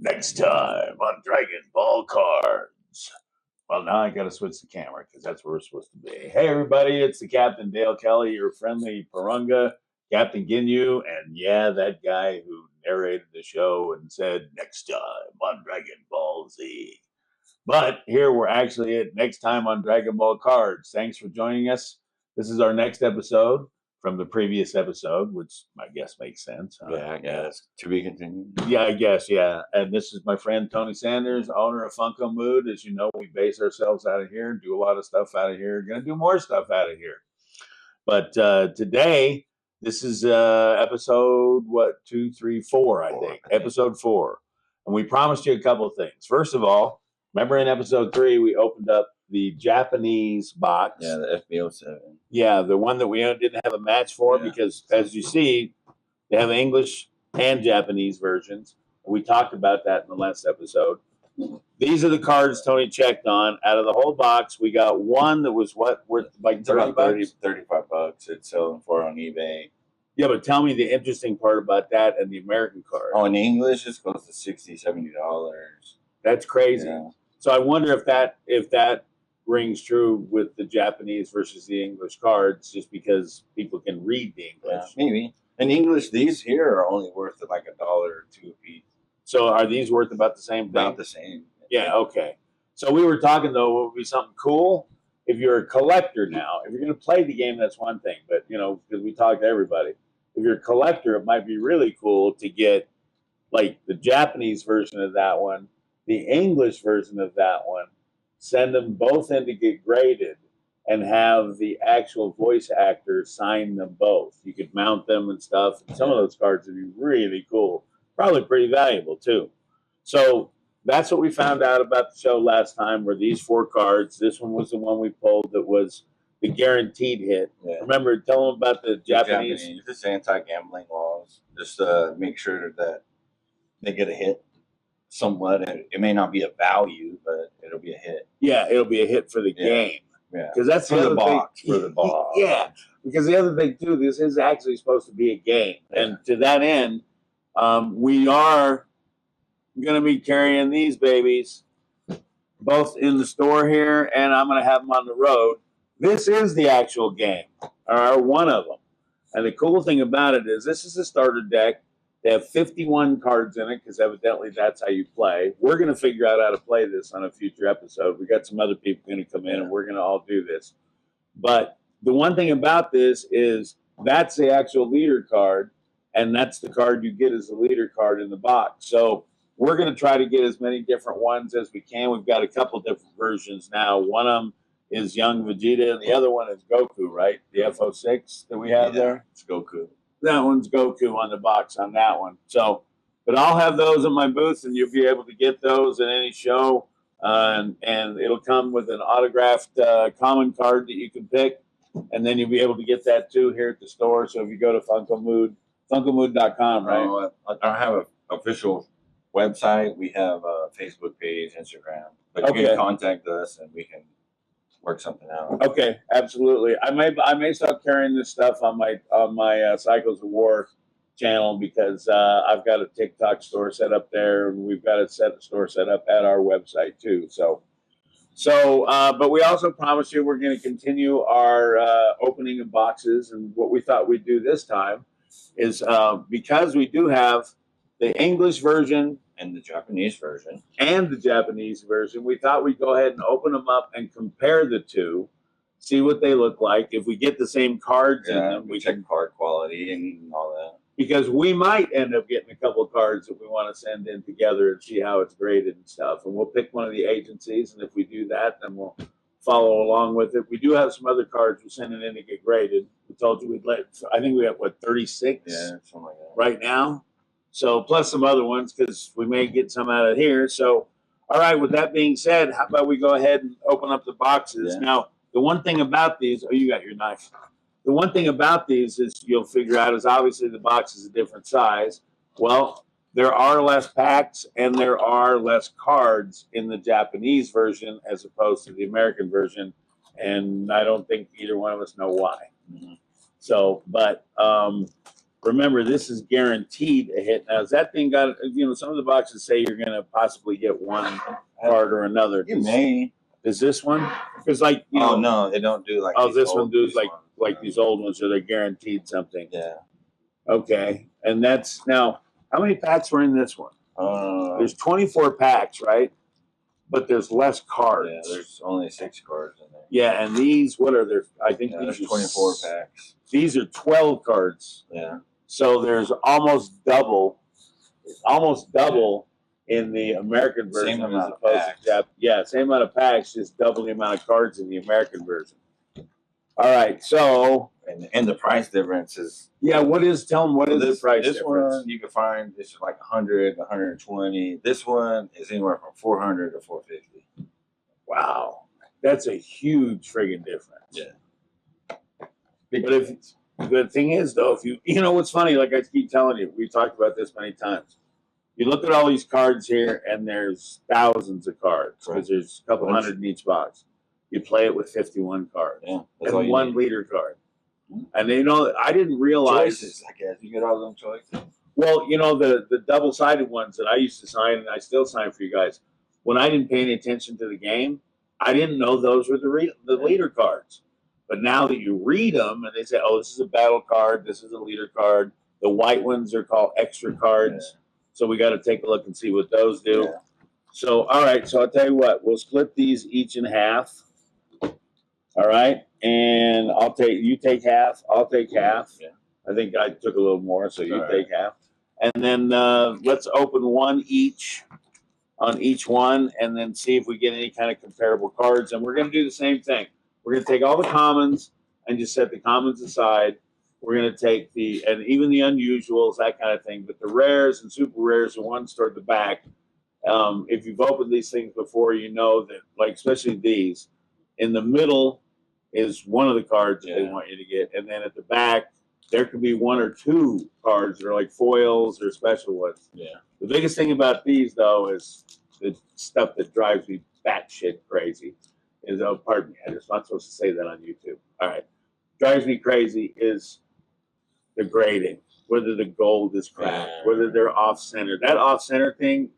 Next time on Dragon Ball Cards. Well, now I got to switch the camera because that's where we're supposed to be. Hey, everybody, it's the Captain Dale Kelly, your friendly Parunga, Captain Ginyu, and yeah, that guy who narrated the show and said, next time on Dragon Ball Z. But here we're actually at next time on Dragon Ball Cards. Thanks for joining us. This is our next episode from the previous episode, which I guess makes sense. Yeah, I guess. To be continued. Yeah, I guess, yeah. And this is my friend Tony Sanders, owner of Funko Mood. As you know, we base ourselves out of here, do a lot of stuff out of here, going to do more stuff out of here. But today, this is episode, 2, 3, 4, I think. Episode 4. And we promised you a couple of things. First of all, remember in episode 3, we opened up the Japanese box. Yeah, the FB07. Yeah, the one that we didn't have a match for because, as you see, they have English and Japanese versions. We talked about that in the last episode. These are the cards Tony checked on. Out of the whole box, we got one that was worth like $35. It's selling for on eBay. Yeah, but tell me the interesting part about that and the American card. Oh, in English, it's close to $60, $70. That's crazy. Yeah. So I wonder if that rings true with the Japanese versus the English cards, just because people can read the English. Yeah, maybe. In English, these here are only worth like $1 or $2 a piece. So are these worth about the same thing? About the same. Yeah, okay. So we were talking, though, what would be something cool if you're a collector now. If you're going to play the game, that's one thing. But, because we talk to everybody. If you're a collector, it might be really cool to get, like, the Japanese version of that one, the English version of that one, send them both in to get graded, and have the actual voice actor sign them both. You could mount them and stuff. And some of those cards would be really cool. Probably pretty valuable, too. So that's what we found out about the show last time, were these 4 cards. This one was the one we pulled that was the guaranteed hit. Yeah. Remember, tell them about the Japanese. Just anti-gambling laws. Just make sure that they get a hit somewhat. It may not be a value, but it'll be a hit. Yeah, it'll be a hit for the game. Yeah, because that's for the box. For the box. Yeah, because the other thing too, this is actually supposed to be a game, and to that end, we are going to be carrying these babies both in the store here, and I'm going to have them on the road. This is the actual game, or one of them. And the cool thing about it is this is a starter deck. They have 51 cards in it because evidently that's how you play. We're going to figure out how to play this on a future episode. We got some other people going to come in, and we're going to all do this. But the one thing about this is that's the actual leader card, and that's the card you get as the leader card in the box. So we're going to try to get as many different ones as we can. We've got a couple different versions now. One of them is young Vegeta, and the other one is Goku, right? The F06 that we have there? It's Goku. That one's Goku on the box on that one. So, but I'll have those in my booth, and you'll be able to get those in any show. And it'll come with an autographed common card that you can pick. And then you'll be able to get that too here at the store. So if you go to Funko Mood, funkomood.com, right? I have an official website. We have a Facebook page, Instagram. But you can contact us, and we can work something out. Okay, absolutely. I may start carrying this stuff on my Cycles of War channel because I've got a TikTok store set up there, and we've got a store set up at our website too. So, but we also promised you we're going to continue our opening of boxes, and what we thought we'd do this time is because we do have the English version and the Japanese version. We thought we'd go ahead and open them up and compare the two, see what they look like. If we get the same cards in them, we check card quality and all that. Because we might end up getting a couple of cards that we want to send in together and see how it's graded and stuff. And we'll pick one of the agencies, and if we do that, then we'll follow along with it. We do have some other cards we're sending in to get graded. We told you I think we have, 36? Yeah, something like that. Right now? So, plus some other ones, because we may get some out of here. So, all right, with that being said, how about we go ahead and open up the boxes? Yeah. Now, the one thing about these, you got your knife. The one thing about these is you'll figure out is obviously the box is a different size. Well, there are less packs and there are less cards in the Japanese version as opposed to the American version. And I don't think either one of us know why. Mm-hmm. So, but remember, this is guaranteed a hit. Now, has that thing got, some of the boxes say you're going to possibly get one card or another. You may. Is this one? Because, like, oh, no, they don't do like this one does ones. like these old ones, so they're guaranteed something. Yeah. Okay. And that's, now, how many packs were in this one? There's 24 packs, right? But there's less cards. Yeah, there's only 6 cards in there. Yeah, and these, what are there? I think There's these are 24 packs. These are 12 cards. Yeah. So there's almost double in the American version. Same amount of packs. Same amount of packs, just double the amount of cards in the American version. All right, so and the price difference is tell them what is the price this difference? one you can find this is like 100, 120. This one is anywhere from 400 to 450. Wow, that's a huge friggin' difference. Yeah. But the thing is, though, if you know what's funny, like I keep telling you, we talked about this many times. You look at all these cards here, and there's thousands of cards because there's a couple hundred in each box. You play it with 51 cards and 1 leader card. And I didn't realize choices. I guess you get all them choices. Well, the double-sided ones that I used to sign, and I still sign for you guys. When I didn't pay any attention to the game, I didn't know those were the leader cards. But now that you read them and they say, oh, this is a battle card, this is a leader card. The white ones are called extra cards. Yeah. So we got to take a look and see what those do. Yeah. So, all right. So I'll tell you what, we'll split these each in half. All right. And you take half, I'll take half. Yeah. I think I took a little more, so you take half. And then let's open one each on each one and then see if we get any kind of comparable cards. And we're going to do the same thing. We're going to take all the commons and just set the commons aside. We're going to take and even the unusuals, that kind of thing. But the rares and super rares are ones toward the back. If you've opened these things before, you know that, like, especially these, in the middle is one of the cards that they want you to get. And then at the back, there could be 1 or 2 cards that are like foils or special ones. Yeah. The biggest thing about these, though, is the stuff that drives me batshit crazy. Pardon me, I'm not supposed to say that on YouTube. All right. Drives me crazy is the grading, whether the gold is cracked, whether they're off-center. That off-center thing,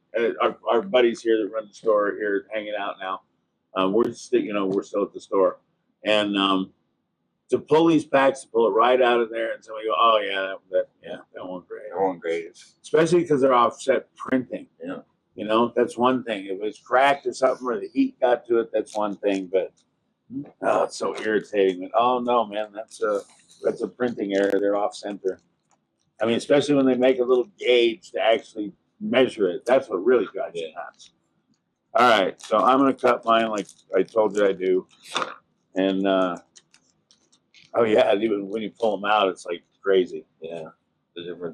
our buddies here that run the store here hanging out now, we're still at the store. And to pull these packs, to pull it right out of there and somebody go, oh, that one great. That one great. Especially because they're offset printing. Yeah. That's one thing. If it's cracked or something, or the heat got to it, that's one thing. But it's so irritating. But, oh no, man, that's a printing error. They're off center. I mean, especially when they make a little gauge to actually measure it. That's what really drives you nuts. All right, so I'm gonna cut mine like I told you I do, and even when you pull them out, it's like crazy. Yeah,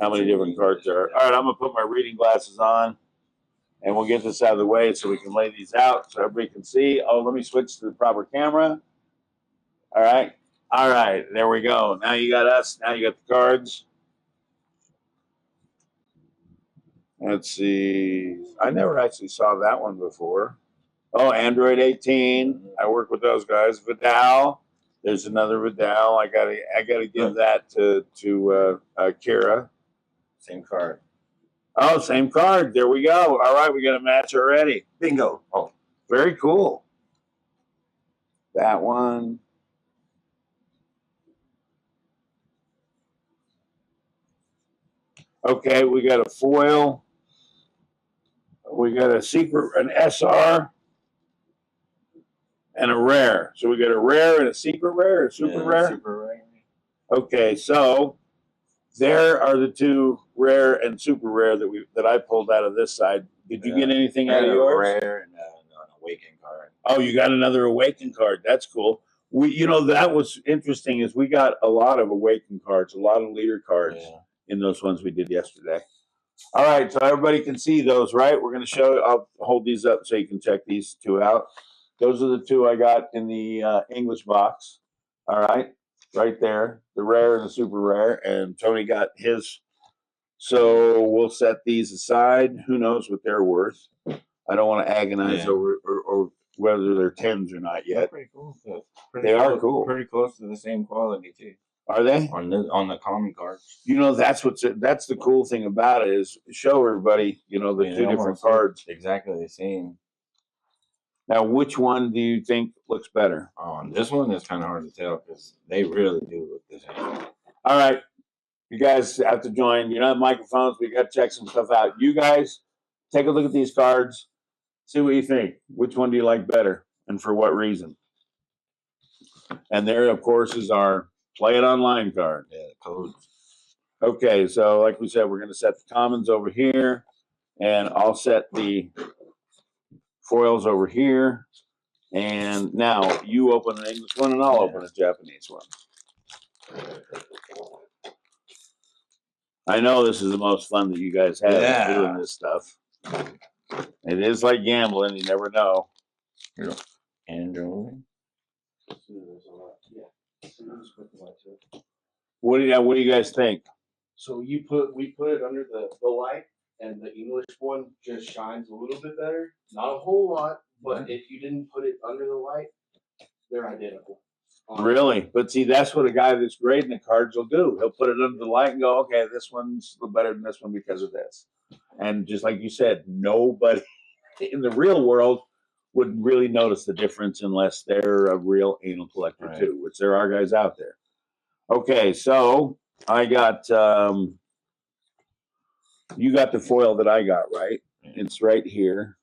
how many different cards there are. All right, I'm gonna put my reading glasses on. And we'll get this out of the way so we can lay these out so everybody can see. Oh, let me switch to the proper camera. All right. All right. There we go. Now you got us. Now you got the cards. Let's see. I never actually saw that one before. Oh, Android 18. I work with those guys. Vidal. There's another Vidal. I gotta give that to Kira. Same card. Oh, same card. There we go. All right, we got a match already. Bingo. Oh, very cool. That one. Okay, we got a foil. We got a secret, an SR, and a rare. So we got a rare and a secret rare, a super rare? Super rare. Okay, so there are the 2 rare and super rare that I pulled out of this side. Did you get anything out of yours? Rare and an awaken card. Oh, you got another awaken card. That's cool. That was interesting. Is we got a lot of awaken cards, a lot of leader cards in those ones we did yesterday. All right, so everybody can see those, right? We're going to show. I'll hold these up so you can check these 2 out. Those are the 2 I got in the English box. All right. Right there, the rare and the super rare, and Tony got his. So we'll set these aside. Who knows what they're worth? I don't want to agonize over or whether they're 10s or not yet. Pretty cool. They are cool. Pretty close to the same quality too. Are they? on the common cards. You know, that's the cool thing about it is show everybody, you know, the Yeah, two they different almost look cards. exactly the same. Now, which one do you think looks better? This one is kind of hard to tell because they really do look the same. All right. You guys have to join. You know, microphones. We got to check some stuff out. You guys take a look at these cards. See what you think. Which one do you like better and for what reason? And there, of course, is our Play It Online card. Yeah, the codes. Okay, so like we said, we're going to set the commons over here, and I'll set the foils over here. And now you open an English one, and I'll open a Japanese one. I know this is the most fun that you guys have doing this stuff. It is like gambling; you never know. Andrew. What do you guys think? So we put it under the light, and the English one just shines a little bit better. Not a whole lot, but if you didn't put it under the light, they're identical. Really? But see, that's what a guy that's grading the cards will do. He'll put it under the light and go, okay, this one's a little better than this one because of this. And just like you said, nobody in the real world would really notice the difference unless they're a real anal collector too, which there are guys out there. Okay, so I got you got the foil that I got, right? It's right here.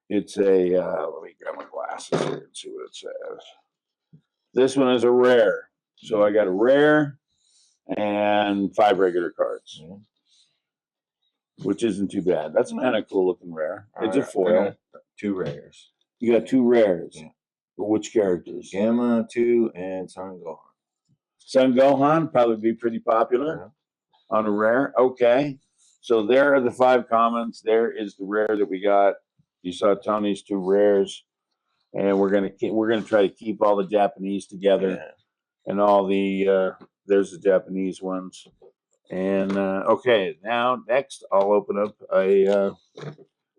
It's a let me grab my glasses here and see what it says. This one is a rare. So I got a rare and 5 regular cards, which isn't too bad. That's kind of cool looking rare. It's a foil. 2 rares. You got 2 rares. Yeah. But which characters? Gamma 2 and Son Gohan. Son Gohan probably be pretty popular on a rare. Okay. So there are the 5 commons. There is the rare that we got. You saw Tony's 2 rares. And we're gonna try to keep all the Japanese together, and all the there's the Japanese ones. And okay, now next I'll open up a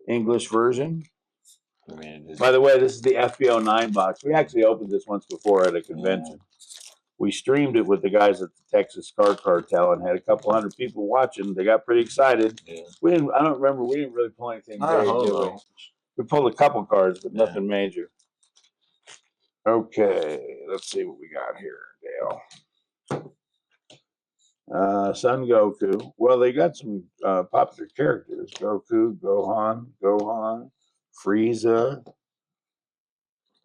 English version. By the way, this is the FBO 9 box. We actually opened this once before at a convention. We streamed it with the guys at the Texas Card Cartel and had a couple hundred people watching. They got pretty excited. We didn't. I don't remember. We didn't really pull anything big. We pulled a couple cards, but nothing major. Okay, let's see what we got here, Dale. Son Goku. Well, they got some popular characters. Goku, Gohan, Frieza,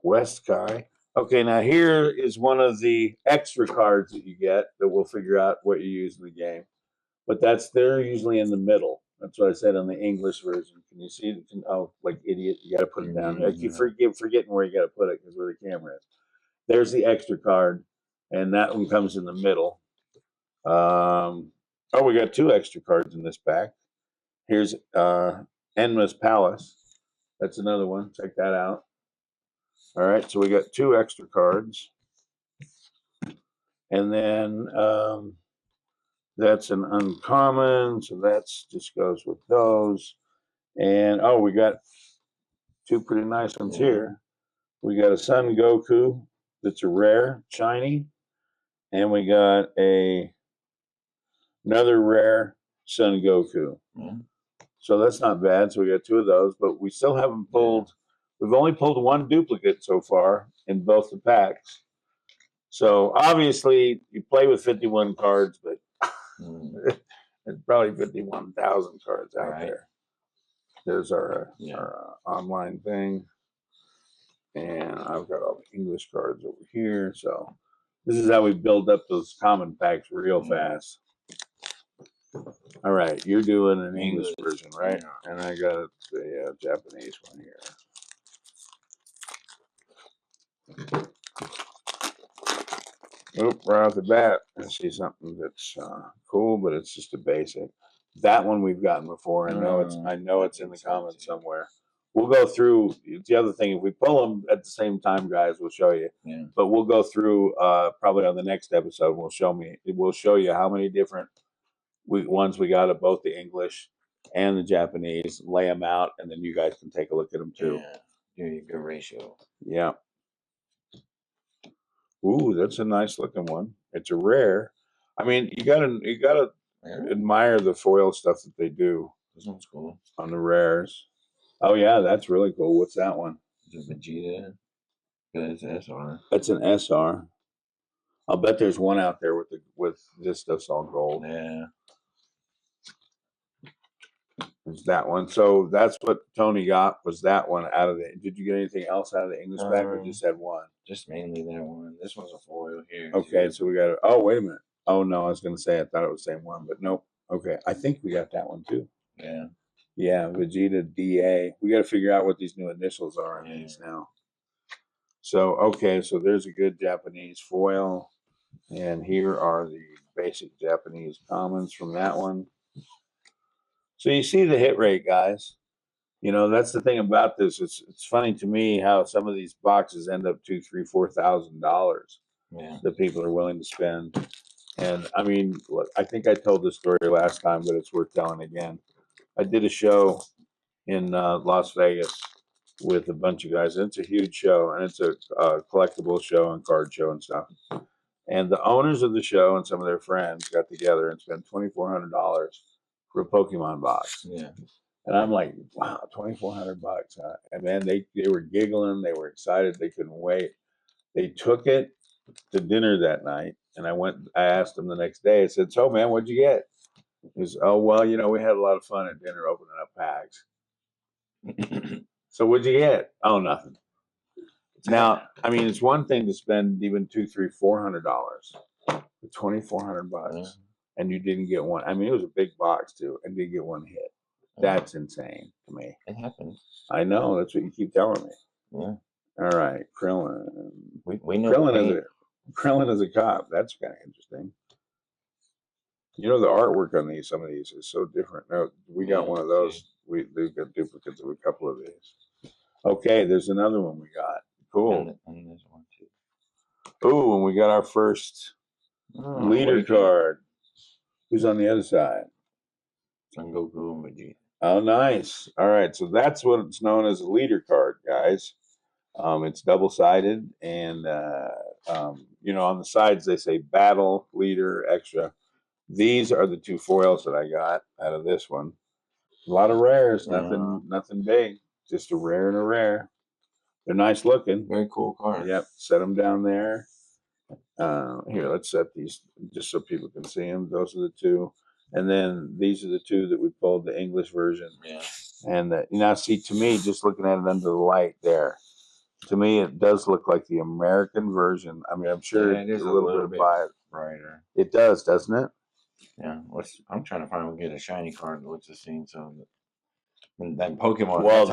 Weskai. Okay, now here is one of the extra cards that you get that will figure out what you use in the game. But they're usually in the middle. That's what I said on the English version. Can you see it? Oh, like idiot, you got to put it down. Like you forgetting where you got to put it because where the camera is. There's the extra card, and that one comes in the middle. We got 2 extra cards in this pack. Here's Enma's Palace. That's another one. Check that out. All right, so we got 2 extra cards. And then that's an uncommon, so that's just goes with those. And we got 2 pretty nice ones here. We got a Son Goku that's a rare, shiny, and we got another rare Son Goku. So that's not bad. So we got 2 of those, but we still haven't pulled. We've only pulled 1 duplicate so far in both the packs. So obviously you play with 51 cards, but there's probably 51,000 cards out there. There's our online thing. And I've got all the English cards over here. So this is how we build up those common packs real fast. All right, you're doing an English version, right? Yeah. And I got the Japanese one here. Oop, right off the bat, I see something that's cool, but it's just a basic. That one we've gotten before. I know it's in the comments somewhere. We'll go through. The other thing, if we pull them at the same time, guys, we'll show you. Yeah. But we'll go through probably on the next episode. We'll show you how many different ones we got of both the English and the Japanese. Lay them out, and then you guys can take a look at them too. Yeah, do a good ratio. Yeah. Ooh, that's a nice looking one. It's a rare. I mean, you gotta Yeah, admire the foil stuff that they do this one's cool. on the rares. Oh yeah, that's really cool. What's that one? It's a Vegeta. It's SR. That's an SR. I'll bet there's one out there with this stuff's all gold. Yeah. It's that one. So that's what Tony got, was that one out of the. Did you get anything else out of the English pack, or just had one? Just mainly that one. This one's a foil here. Okay, too. so we got. Oh, wait a minute. Oh no, I was gonna say I thought it was the same one, but nope. Okay, I think we got that one too. Yeah. Yeah, Vegeta DA. We got to figure out what these new initials are on these now. So okay, so there's a good Japanese foil, and here are the basic Japanese commons from that one. So you see the hit rate, guys. You know, that's the thing about this. It's funny to me how some of these boxes end up $2,000, $3,000, $4,000 Yeah. that people are willing to spend. And I mean, look, I think I told this story last time, but it's worth telling again. I did a show in Las Vegas with a bunch of guys. And it's a huge show, and it's a collectible show and card show and stuff. And the owners of the show and some of their friends got together and spent $2,400 for a Pokemon box. Yeah. And I'm like, wow, $2,400. And man, they were giggling, they were excited, they couldn't wait. They took it to dinner that night, and I asked them the next day. I said, "So, man, what'd you get?" He goes, "Oh, well, you know, we had a lot of fun at dinner opening up packs." So, what'd you get? Oh, nothing. Now, I mean, it's one thing to spend even $200, $300, $400, but $2,400, and you didn't get one. I mean, it was a big box too, and didn't get one hit. That's insane to me. It happens. I know. That's what you keep telling me. Yeah. All right, Krillin. We know Krillin is a cop. That's kind of interesting. You know, the artwork on some of these is so different. No, we got one of those. They've got duplicates of a couple of these. Okay, there's another one we got. Cool. And there's one too. Oh, and we got our first leader card. Who's on the other side? Son Goku and Vegeta. Oh, nice. All right, so that's what it's known as a leader card, guys. It's double-sided, and you know, on the sides they say battle, leader, extra. These are the two foils that I got out of this one. A lot of rares, nothing big, just a rare and a rare. They're nice looking. Very cool card. Yep, set them down there. Here, let's set these just so people can see them. Those are the two. And then these are the two that we pulled, the English version. Yeah. And now, see, to me, just looking at it under the light there, to me, it does look like the American version. I mean, I'm sure it is a little bit brighter. It does, doesn't it? Yeah. I'm trying to find get a shiny card that looks the same. So, and then Pokemon. Well,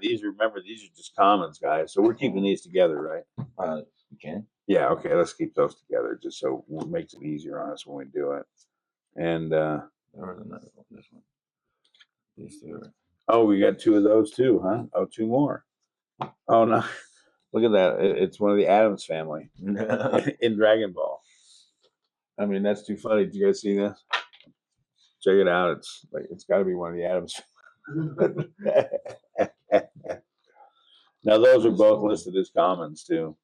these are just commons, guys. So we're keeping these together, right? You can. Yeah. Okay. Let's keep those together, just so it makes it easier on us when we do it. And there was another one. This one. These two. Oh, we got two of those too, huh? Oh, two more. Oh no! Look at that. It's one of the Addams family in Dragon Ball. I mean, that's too funny. Did you guys see this? Check it out. It's got to be one of the Addams. Now those are both listed as commons too.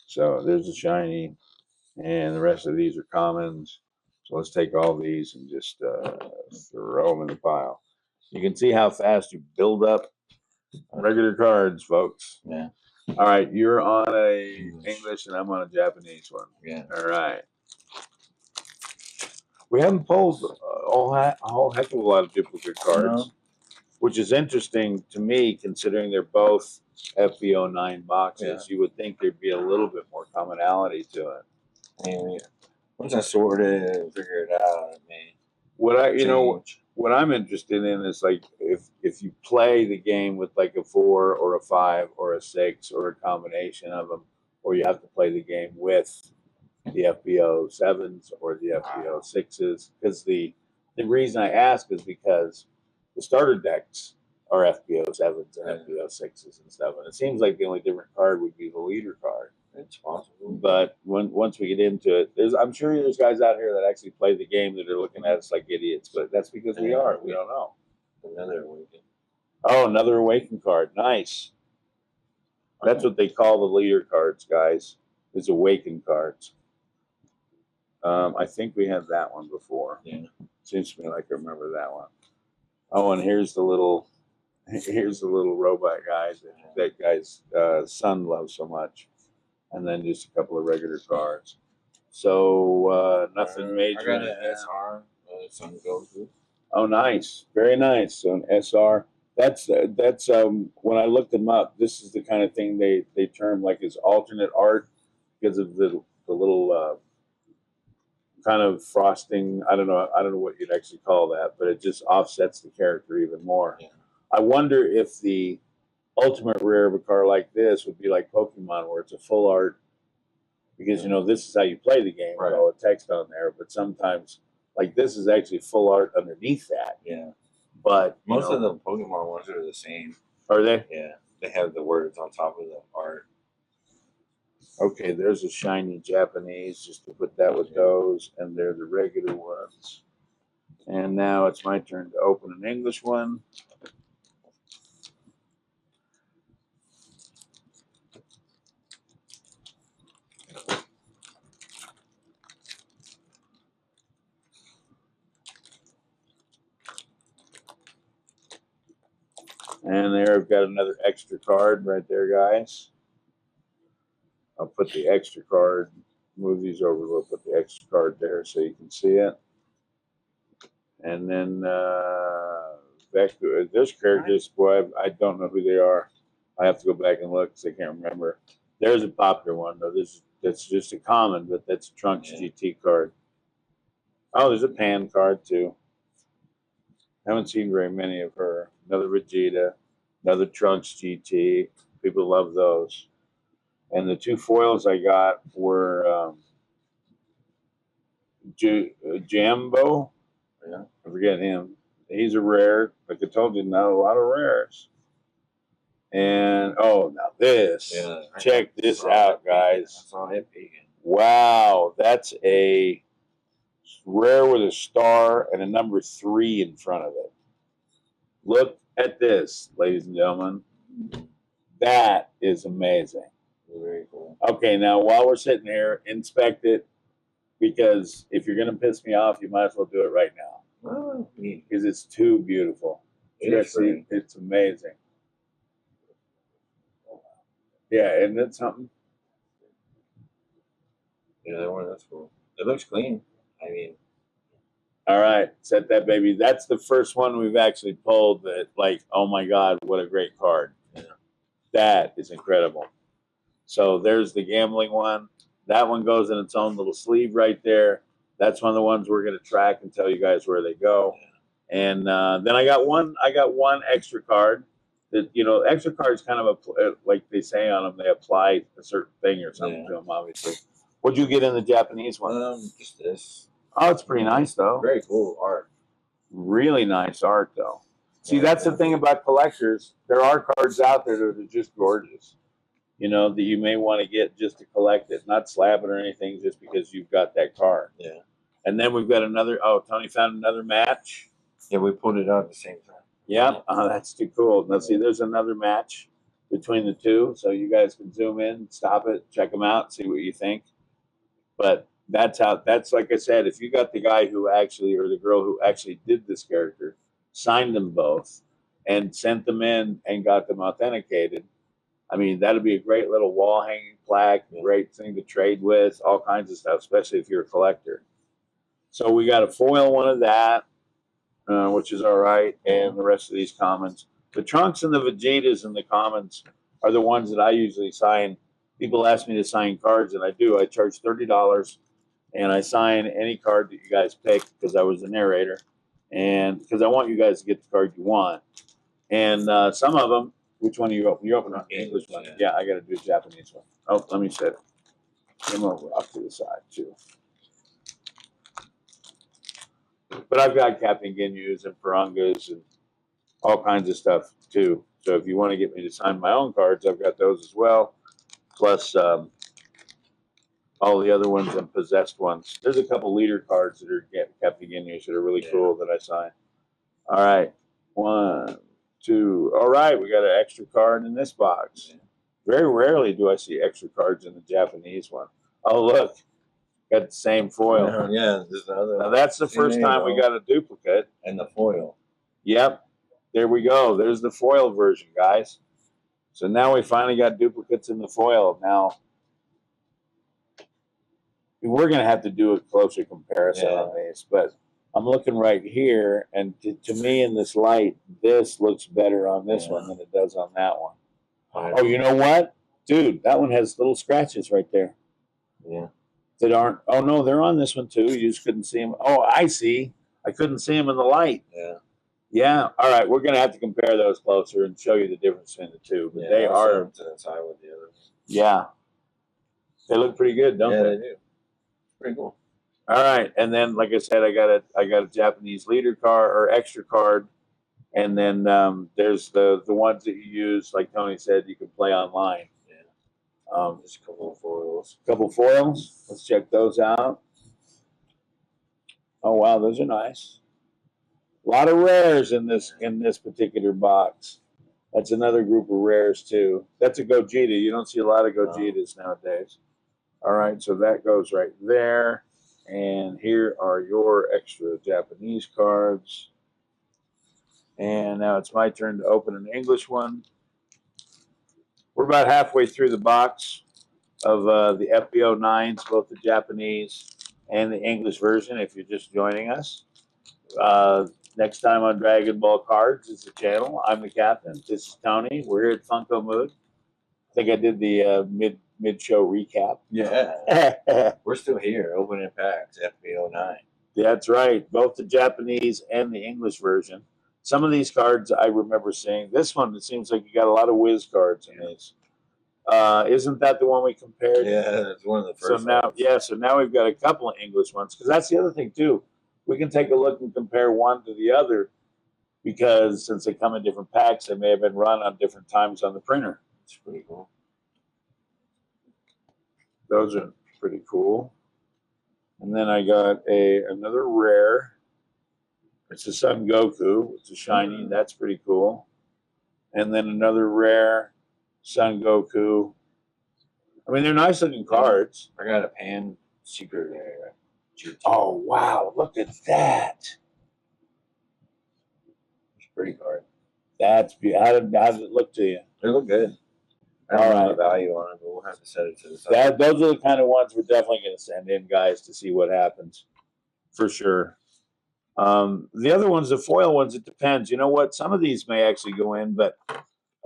So there's a shiny, and the rest of these are commons. So let's take all these and just throw them in the pile. You can see how fast you build up regular cards, folks. Yeah. All right, you're on a English and I'm on a Japanese one. Yeah. All right. We haven't pulled a whole heck of a lot of duplicate cards, which is interesting to me considering they're both FB09 boxes. Yeah. You would think there'd be a little bit more commonality to it. Anyway, once I sort it and figure it out, I may What I'm interested in is like if you play the game with like a 4 or a 5 or a 6 or a combination of them, or you have to play the game with the FBO 7s or the FBO 6s. Because the reason I ask is because the starter decks are FBO 7s and FBO 6s and stuff, and it seems like the only different card would be the leader card. It's possible. But once we get into it, I'm sure there's guys out here that actually play the game that are looking at us like idiots. But that's because we don't know. Another Awaken. Oh, another Awaken card. Nice. That's what they call the leader cards, guys. Is Awaken cards. I think we had that one before. Yeah. Seems to me like I remember that one. Oh, and here's the little robot guy that guy's son loves so much, and then just a couple of regular cards. So nothing major. I got in an that. SR. Some Goku. Oh, nice, very nice. So an SR. That's when I looked them up. This is the kind of thing they term like as alternate art because of the little kind of frosting. I don't know what you'd actually call that, but it just offsets the character even more. Yeah. I wonder if the ultimate rare of a car like this would be like Pokemon, where it's a full art, because this is how you play the game with Right. all the text on there. But sometimes, like this is actually full art underneath that. Yeah. But Most of the Pokemon ones are the same. are they? Yeah. They have the words on top of the art. Okay, there's a shiny Japanese, just to put that with those, and they're the regular ones. And now it's my turn to open an English one. And there I've got another extra card right there, guys. I'll put the extra card, move these over, we'll put the extra card there so you can see it. And then back to this characters, boy, I don't know who they are. I have to go back and look because I can't remember. There's a popular one though. That's just a common, but that's a Trunks GT card. Oh, there's a Pan card too. Haven't seen very many of her. Another Vegeta, another Trunks GT. People love those. And the two foils I got were Jambo. Yeah. I forget him. He's a rare. Like I told you, not a lot of rares. And now this. Yeah. Check this out, guys. I saw it peeking. Wow, that's a rare with a star and a number 3 in front of it. Look at this, ladies and gentlemen. That is amazing. Very cool. Okay, now while we're sitting here, inspect it, because if you're going to piss me off, you might as well do it right now Well, neat. because it's too beautiful. It You is guys see, pretty. it's amazing. Yeah, isn't it something? Yeah, that one, that's cool. It looks clean. I mean, All right, set that baby. That's the first one we've actually pulled that, like, oh my God, what a great card. Yeah. That is incredible. So there's the gambling one. That one goes in its own little sleeve right there. That's one of the ones we're going to track and tell you guys where they go. And then I got one extra card that, extra cards kind of, like they say on them, they apply a certain thing or something to them, obviously. What'd you get in the Japanese one? just this. Oh, it's pretty nice, though. Very cool art. Really nice art, though. See, Yeah. that's the thing about collectors. There are cards out there that are just gorgeous, that you may want to get just to collect it, not slap it or anything, just because you've got that card. Yeah. And then we've got another. Oh, Tony found another match. Yeah, we pulled it out at the same time. Yeah, that's too cool. Now, see, there's another match between the two, so you guys can zoom in, stop it, check them out, see what you think. But that's like I said, if you got the guy who actually, or the girl who actually did this character, signed them both, and sent them in and got them authenticated, I mean, that'd be a great little wall hanging plaque, great thing to trade with, all kinds of stuff, especially if you're a collector. So we got a foil one of that, which is all right, and the rest of these commons. The Trunks and the Vegetas and the commons are the ones that I usually sign. People ask me to sign cards, and I do. I charge $30, and I sign any card that you guys pick because I was the narrator, and because I want you guys to get the card you want. And some of them, which one do you open? You open the English one. Yeah, I got to do a Japanese one. Oh, let me set it. Come over off to the side, too. But I've got Captain Ginyus and Pirangas and all kinds of stuff, too. So if you want to get me to sign my own cards, I've got those as well. Plus all the other ones and possessed ones. There's a couple leader cards that are Captain Ginyus that are really cool that I sign. All right. 1, 2. All right. We got an extra card in this box. Very rarely do I see extra cards in the Japanese one. Oh, look. got the same foil. Yeah, there's the other Now one. that's the See, first there you time we go. got a duplicate. And the foil. Yep. There we go. There's the foil version, guys. So now we finally got duplicates in the foil. Now we're going to have to do a closer comparison on these, but I'm looking right here, and to me in this light, this looks better on this one than it does on that one. Oh, you know what? Dude, that one has little scratches right there. Yeah. That aren't, oh no, they're on this one too. You just couldn't see them. Oh, I see. I couldn't see them in the light. Yeah. Yeah. All right. We're going to have to compare those closer and show you the difference between the two. But they I'll are, show them to the side with the other. yeah. They look pretty good, don't Yeah, they? they do. Pretty cool. All right. And then, like I said, I got a Japanese leader card or extra card. And then there's the ones that you use, like Tony said, you can play online. Just a couple of foils. Couple foils. Let's check those out. Oh wow, those are nice. A lot of rares in this particular box. That's another group of rares too. That's a Gogeta. You don't see a lot of Gogetas nowadays. All right, so that goes right there. And here are your extra Japanese cards. And now it's my turn to open an English one. We're about halfway through the box of the FB09s, both the Japanese and the English version, if you're just joining us. Next time on Dragon Ball Cards is the channel. I'm the captain. This is Tony. We're here at Funko Mood. I think I did the mid-show recap. Yeah. We're still here, opening packs, FB09. That's right. Both the Japanese and the English version. Some of these cards I remember seeing. This one, it seems like you got a lot of whiz cards in these. Isn't that the one we compared? Yeah, that's one of the first ones. So now we've got a couple of English ones, because that's the other thing too. We can take a look and compare one to the other, because since they come in different packs, they may have been run on different times on the printer. It's pretty cool. Those are pretty cool. And then I got another rare. It's a Son Goku. It's a shiny. That's pretty cool. And then another rare Son Goku. I mean, they're nice looking cards. I got a Pan Secret Rare. Oh, wow. Look at that. It's a pretty card. That's beautiful. How did it look to you? They look good. I don't know the value on it, but we'll have to set it to the side. Those are the kind of ones we're definitely going to send in, guys, to see what happens. For sure. The other ones, the foil ones, it depends. You know what? Some of these may actually go in, but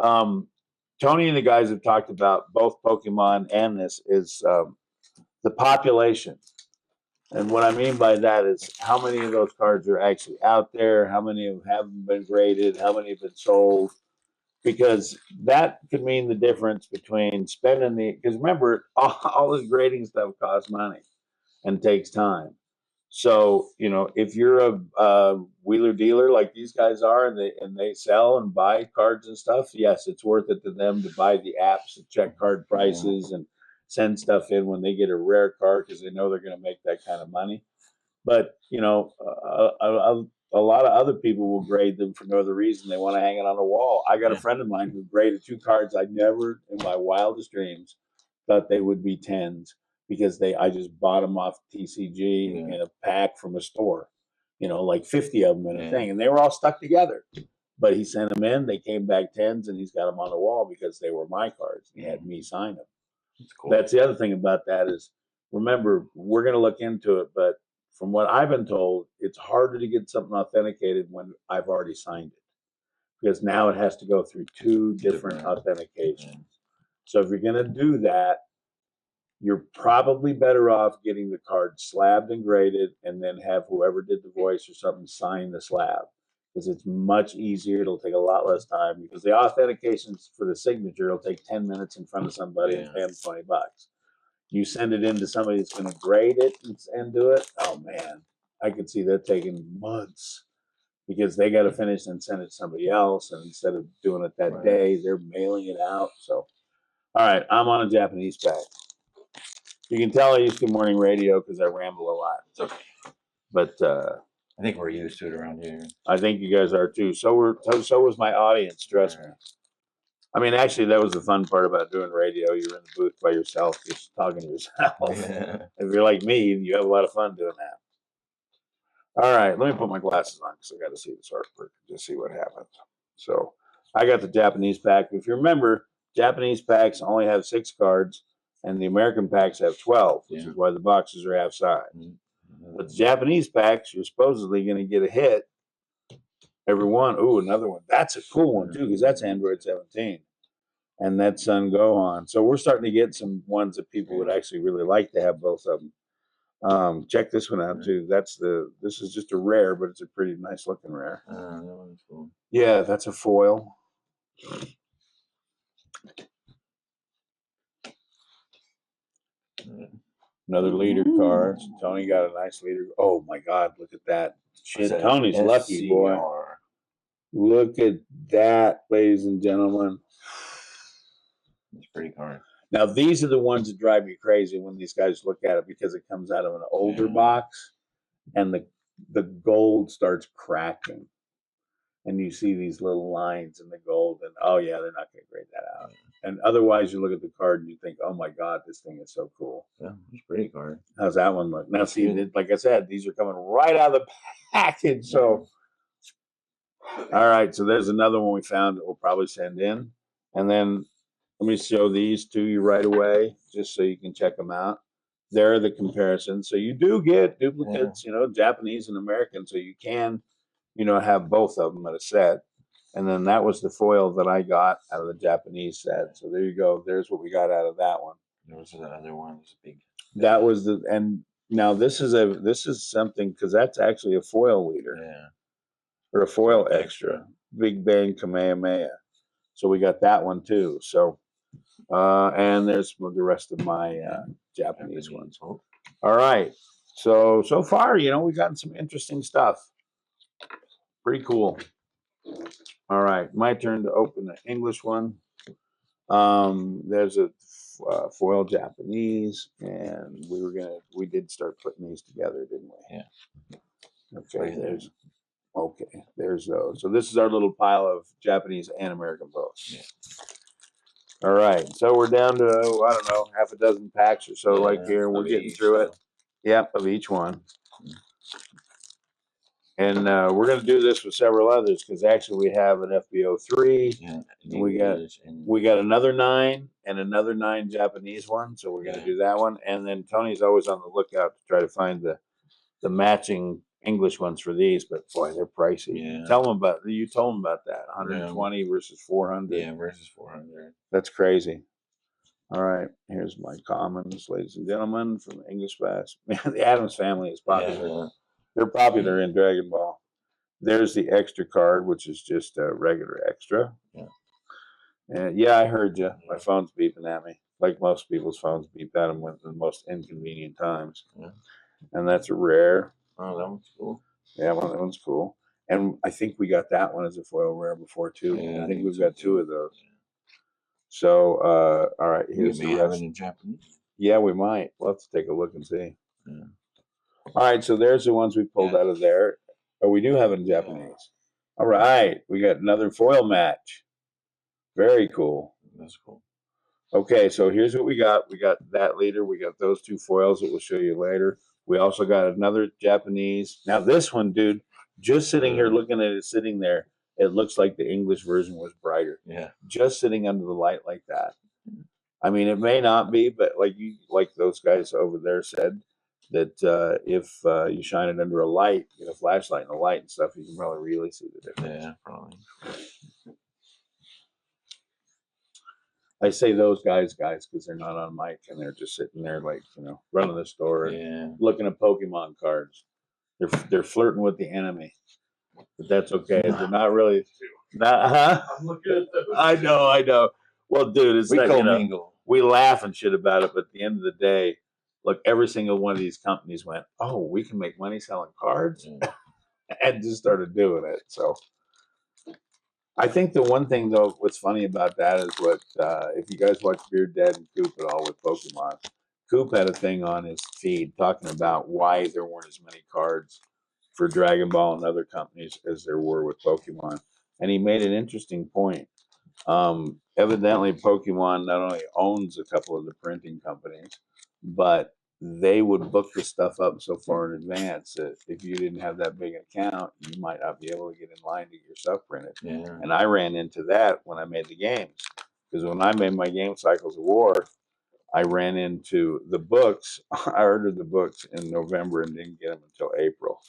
Tony and the guys have talked about both Pokemon and this is the population. And what I mean by that is how many of those cards are actually out there, how many haven't been graded, how many have been sold. Because that could mean the difference between spending because remember, all this grading stuff costs money and takes time. So, you know, if you're a wheeler dealer like these guys are and they sell and buy cards and stuff, yes, it's worth it to them to buy the apps to check card prices and send stuff in when they get a rare card because they know they're going to make that kind of money. But, you know, a lot of other people will grade them for no other reason. They want to hang it on a wall. I got a friend of mine who graded 2 cards I never in my wildest dreams thought they would be 10s because I just bought them off TCG in a pack from a store, you know, like 50 of them in a thing. And they were all stuck together. But he sent them in. They came back 10s and he's got them on the wall because they were my cards. He had me sign them. That's cool. That's the other thing about that is, remember, we're going to look into it, but from what I've been told, it's harder to get something authenticated when I've already signed it because now it has to go through 2 different authentications. So if you're going to do that, you're probably better off getting the card slabbed and graded and then have whoever did the voice or something sign the slab because it's much easier. It'll take a lot less time because the authentications for the signature will take 10 minutes in front of somebody and pay them $20. You send it in to somebody that's going to grade it and do it. Oh man, I could see that taking months because they got to finish and send it to somebody else. And instead of doing it that day, they're mailing it out. So, all right, I'm on a Japanese pack. You can tell I used to morning radio because I ramble a lot. It's okay. But I think we're used to it around here. I think you guys are too. So was my audience, trust me. I mean, actually, that was the fun part about doing radio. You're in the booth by yourself, just talking to yourself. Yeah. If you're like me, you have a lot of fun doing that. All right, let me put my glasses on because I got to see this artwork, just see what happens. So I got the Japanese pack. If you remember, Japanese packs only have 6 cards, and the American packs have 12, which Yeah. is why the boxes are half size. Mm-hmm. But the Japanese packs, you're supposedly going to get a hit every one. Ooh, another one. That's a cool one too, because that's Android 17, and that's Sun Gohan. So we're starting to get some ones that people would actually really like to have both of them. Check this one out too. This is just a rare, but it's a pretty nice looking rare. That one's cool. Yeah, that's a foil. Another leader card. Tony got a nice leader. Oh my God, look at that. Shit, What's that? Tony's lucky, boy. SCR. Look at that, ladies and gentlemen. It's a pretty card. Now, these are the ones that drive me crazy when these guys look at it because it comes out of an older box and the gold starts cracking. And you see these little lines in the gold, and oh, yeah, they're not going to grade that out. And otherwise, you look at the card and you think, oh my God, this thing is so cool. Yeah, it's a pretty card. How's that one look? Now, see, like I said, these are coming right out of the package. So, all right, so there's another one we found that we'll probably send in. And then let me show these to you right away, just so you can check them out. They're the comparisons. So you do get duplicates, Japanese and American. So you can, have both of them at a set. And then that was the foil that I got out of the Japanese set. So there you go. There's what we got out of that one. There was the other one. There's a big. That was and now this is something, because that's actually a foil leader. Yeah. Or a foil extra. Big Bang Kamehameha. So we got that one too. So, and there's the rest of my Japanese ones. All right. So far, we've gotten some interesting stuff. Pretty cool. All right. My turn to open the English one. There's a foil Japanese, and we did start putting these together, didn't we? Yeah. Okay. There's those. So this is our little pile of Japanese and American both. Yeah. All right. So we're down to, I don't know, half a dozen packs or so like here. We're getting through it. Yep, of each one. And we're going to do this with several others because actually we have an FBO3. Yeah. We got another 9 and another 9 Japanese one. So we're going to do that one. And then Tony's always on the lookout to try to find the matching English ones for these, but boy, they're pricey. Yeah. You told them about that. 120 versus 400. Yeah, versus 400. That's crazy. All right, here's my commons, ladies and gentlemen, from the English Fast. Man, the Addams Family is popular. Yeah. They're popular in Dragon Ball. There's the extra card, which is just a regular extra. Yeah. And yeah, I heard you. My phone's beeping at me, like most people's phones beep at them at the most inconvenient times. Yeah. And that's a rare. Oh, that one's cool. Yeah, that one's cool. And I think we got that one as a foil rare before too. Yeah, I think we've got 2 of those. So, all right, here's We may have it in Japanese. Yeah, we might. We'll have to take a look and see. Yeah. All right, so there's the ones we pulled out of there. Oh, we do have it in Japanese. All right, we got another foil match. Very cool. That's cool. Okay, so here's what we got. We got that leader. We got those 2 foils that we'll show you later. We also got another Japanese. Now this one, dude, just sitting here looking at it sitting there, it looks like the English version was brighter. Yeah. Just sitting under the light like that. I mean, it may not be, but like those guys over there said, that if you shine it under a light, get a flashlight and a light and stuff, you can probably really see the difference. Yeah, probably. I say those guys, because they're not on mic and they're just sitting there running the store and looking at Pokemon cards. They're flirting with the enemy, but that's okay. They're not really. I'm looking at those. I know. Well, dude, it's like, mingle. we laugh and shit about it, but at the end of the day, look, every single one of these companies went, oh, we can make money selling cards, and just started doing it. So I think the one thing, though, what's funny about that is if you guys watch Beard Dad and Coop at all with Pokemon, Coop had a thing on his feed talking about why there weren't as many cards for Dragon Ball and other companies as there were with Pokemon. And he made an interesting point. Evidently, Pokemon not only owns a couple of the printing companies, but they would book the stuff up so far in advance that if you didn't have that big account, you might not be able to get in line to get your stuff printed. Yeah. And I ran into that when I made the games. Because when I made my game Cycles of War, I ran into the books. I ordered the books in November and didn't get them until April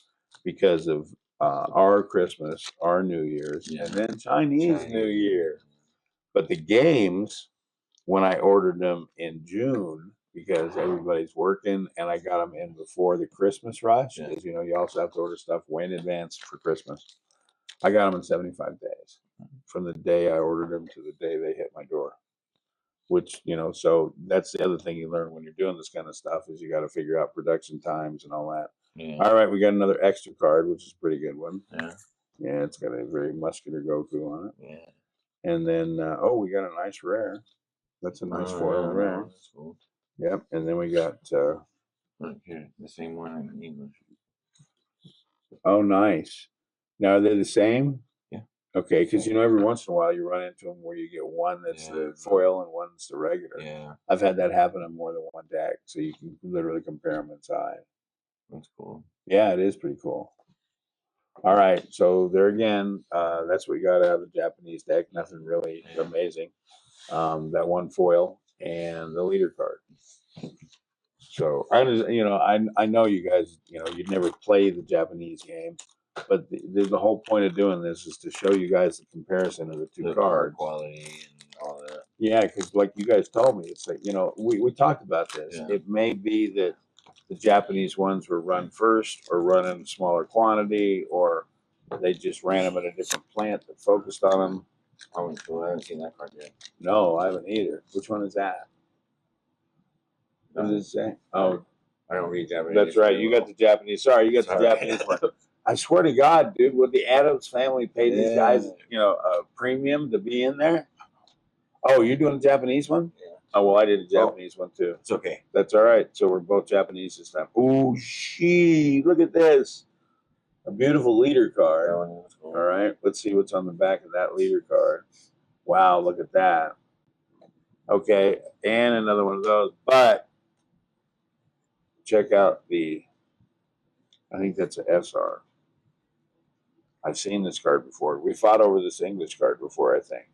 because of our Christmas, our New Year's, Yeah. and then Chinese New Year. But the games, when I ordered them in June, because everybody's working, and I got them in before the Christmas rush, Yeah. because you also have to order stuff way in advance for Christmas. I got them in 75 days from the day I ordered them to the day they hit my door. Which, so that's the other thing you learn when you're doing this kind of stuff is you got to figure out production times and all that. Yeah. All right, we got another extra card, which is a pretty good one. Yeah. Yeah, it's got a very muscular Goku on it. Yeah. And then, we got a nice rare. That's a nice foil rare. That's cool. Yep. And then we got, Look here, the same one in English. oh, nice. Now, are they the same? Yeah. Okay, because, every once in a while you run into them where you get one that's Yeah. the foil and one's the regular. Yeah, I've had that happen on more than one deck, so you can literally compare them inside. that's cool. Yeah, it is pretty cool. All right, so there again, that's what we got out of the Japanese deck. Nothing really amazing. That one foil and the leader card. So I know you guys, you'd never play the Japanese game, but the whole point of doing this is to show you guys the comparison of the two The card cards. quality and all that. Yeah, because like you guys told me, it's like we talked about this. Yeah. It may be that the Japanese ones were run first, or run in a smaller quantity, or they just ran them at a different plant that focused on them. I haven't seen that card yet. No, I haven't either. Which one is that? What does it say? Oh, I don't read Japanese. that's right. You got the Japanese. Sorry, you got the Sorry. Japanese one. I swear to God, dude, would the Adams family pay these Yeah. guys, a premium to be in there? Oh, you're doing a Japanese one? Yeah. Oh, well, I did a Japanese one too. It's okay. That's all right. So we're both Japanese this time. Ooh, look at this. A beautiful leader That card. one was cool. All right. Let's see what's on the back of that leader card. Wow, look at that. Okay. And another one of those. But check out I think that's an SR. I've seen this card before. We fought over this English card before, I think.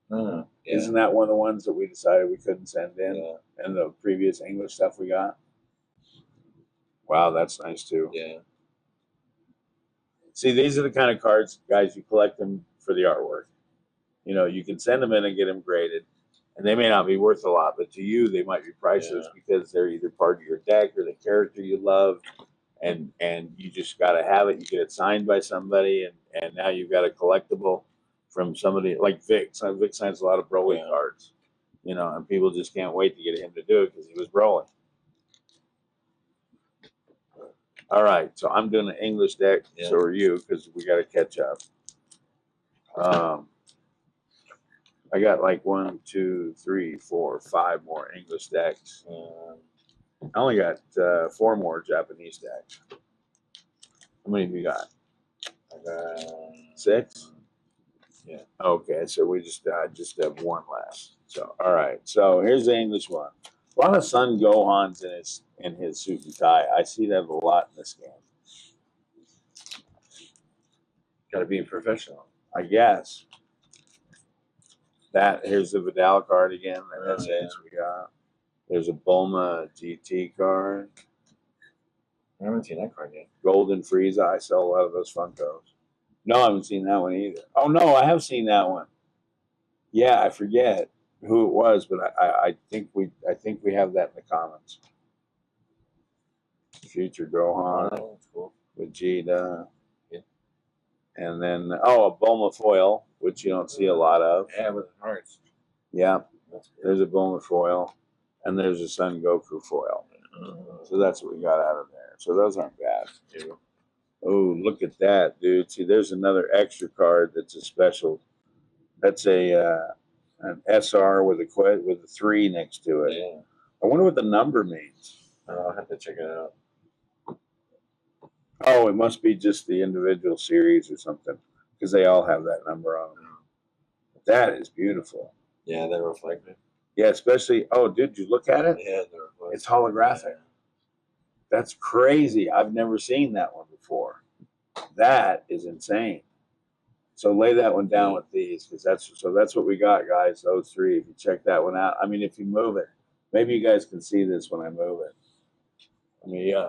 Yeah. Isn't that one of the ones that we decided we couldn't send in? Yeah. And the previous English stuff we got? Wow, that's nice too. Yeah. See, these are the kind of cards, guys, you collect them for the artwork. You can send them in and get them graded, and they may not be worth a lot, but to you, they might be priceless because they're either part of your deck or the character you love, and you just got to have it. You get it signed by somebody, and now you've got a collectible from somebody like Vic. Vic signs a lot of Broly cards, and people just can't wait to get him to do it because he was Broly. All right, so I'm doing an English deck. Yeah. So are you, because we got to catch up. I got like 1, 2, 3, 4, 5 more English decks. I only got 4 more Japanese decks. How many have you got? I got 6? Yeah. Okay, so I just have 1 less. So all right, so here's the English one. A lot of Son Gohans in his suit and tie. I see that a lot in this game. Got to be professional. I guess. Here's the Vidal card again. That's yeah. it. We got. There's a Bulma GT card. I haven't seen that card yet. Golden Frieza. I sell a lot of those Funkos. No, I haven't seen that one either. Oh no, I have seen that one. Yeah, I forget who it was, but I think we have that in the comments. Future Gohan, Oh, that's cool. Vegeta. Yeah. And then a Bulma foil, which you don't see a lot of. Yeah, with the hearts. Yeah, That's good. there's a Bulma foil, and there's a Son Goku foil. So that's what we got out of there. So those aren't bad. Yeah. Oh, look at that, dude. See, there's another extra card that's a special. That's an SR with a 3 next to it. Yeah. I wonder what the number means. I'll have to check it out. Oh, it must be just the individual series or something, because they all have that number on them. That is beautiful. Yeah, they're reflective. Yeah, especially. Oh, did you look at it? Yeah, they're reflective. It's holographic. That's crazy. I've never seen that one before. That is insane. So lay that one down with these, because that's what we got, guys. Those three. If you check that one out, I mean, if you move it, maybe you guys can see this when I move it. I mean, yeah,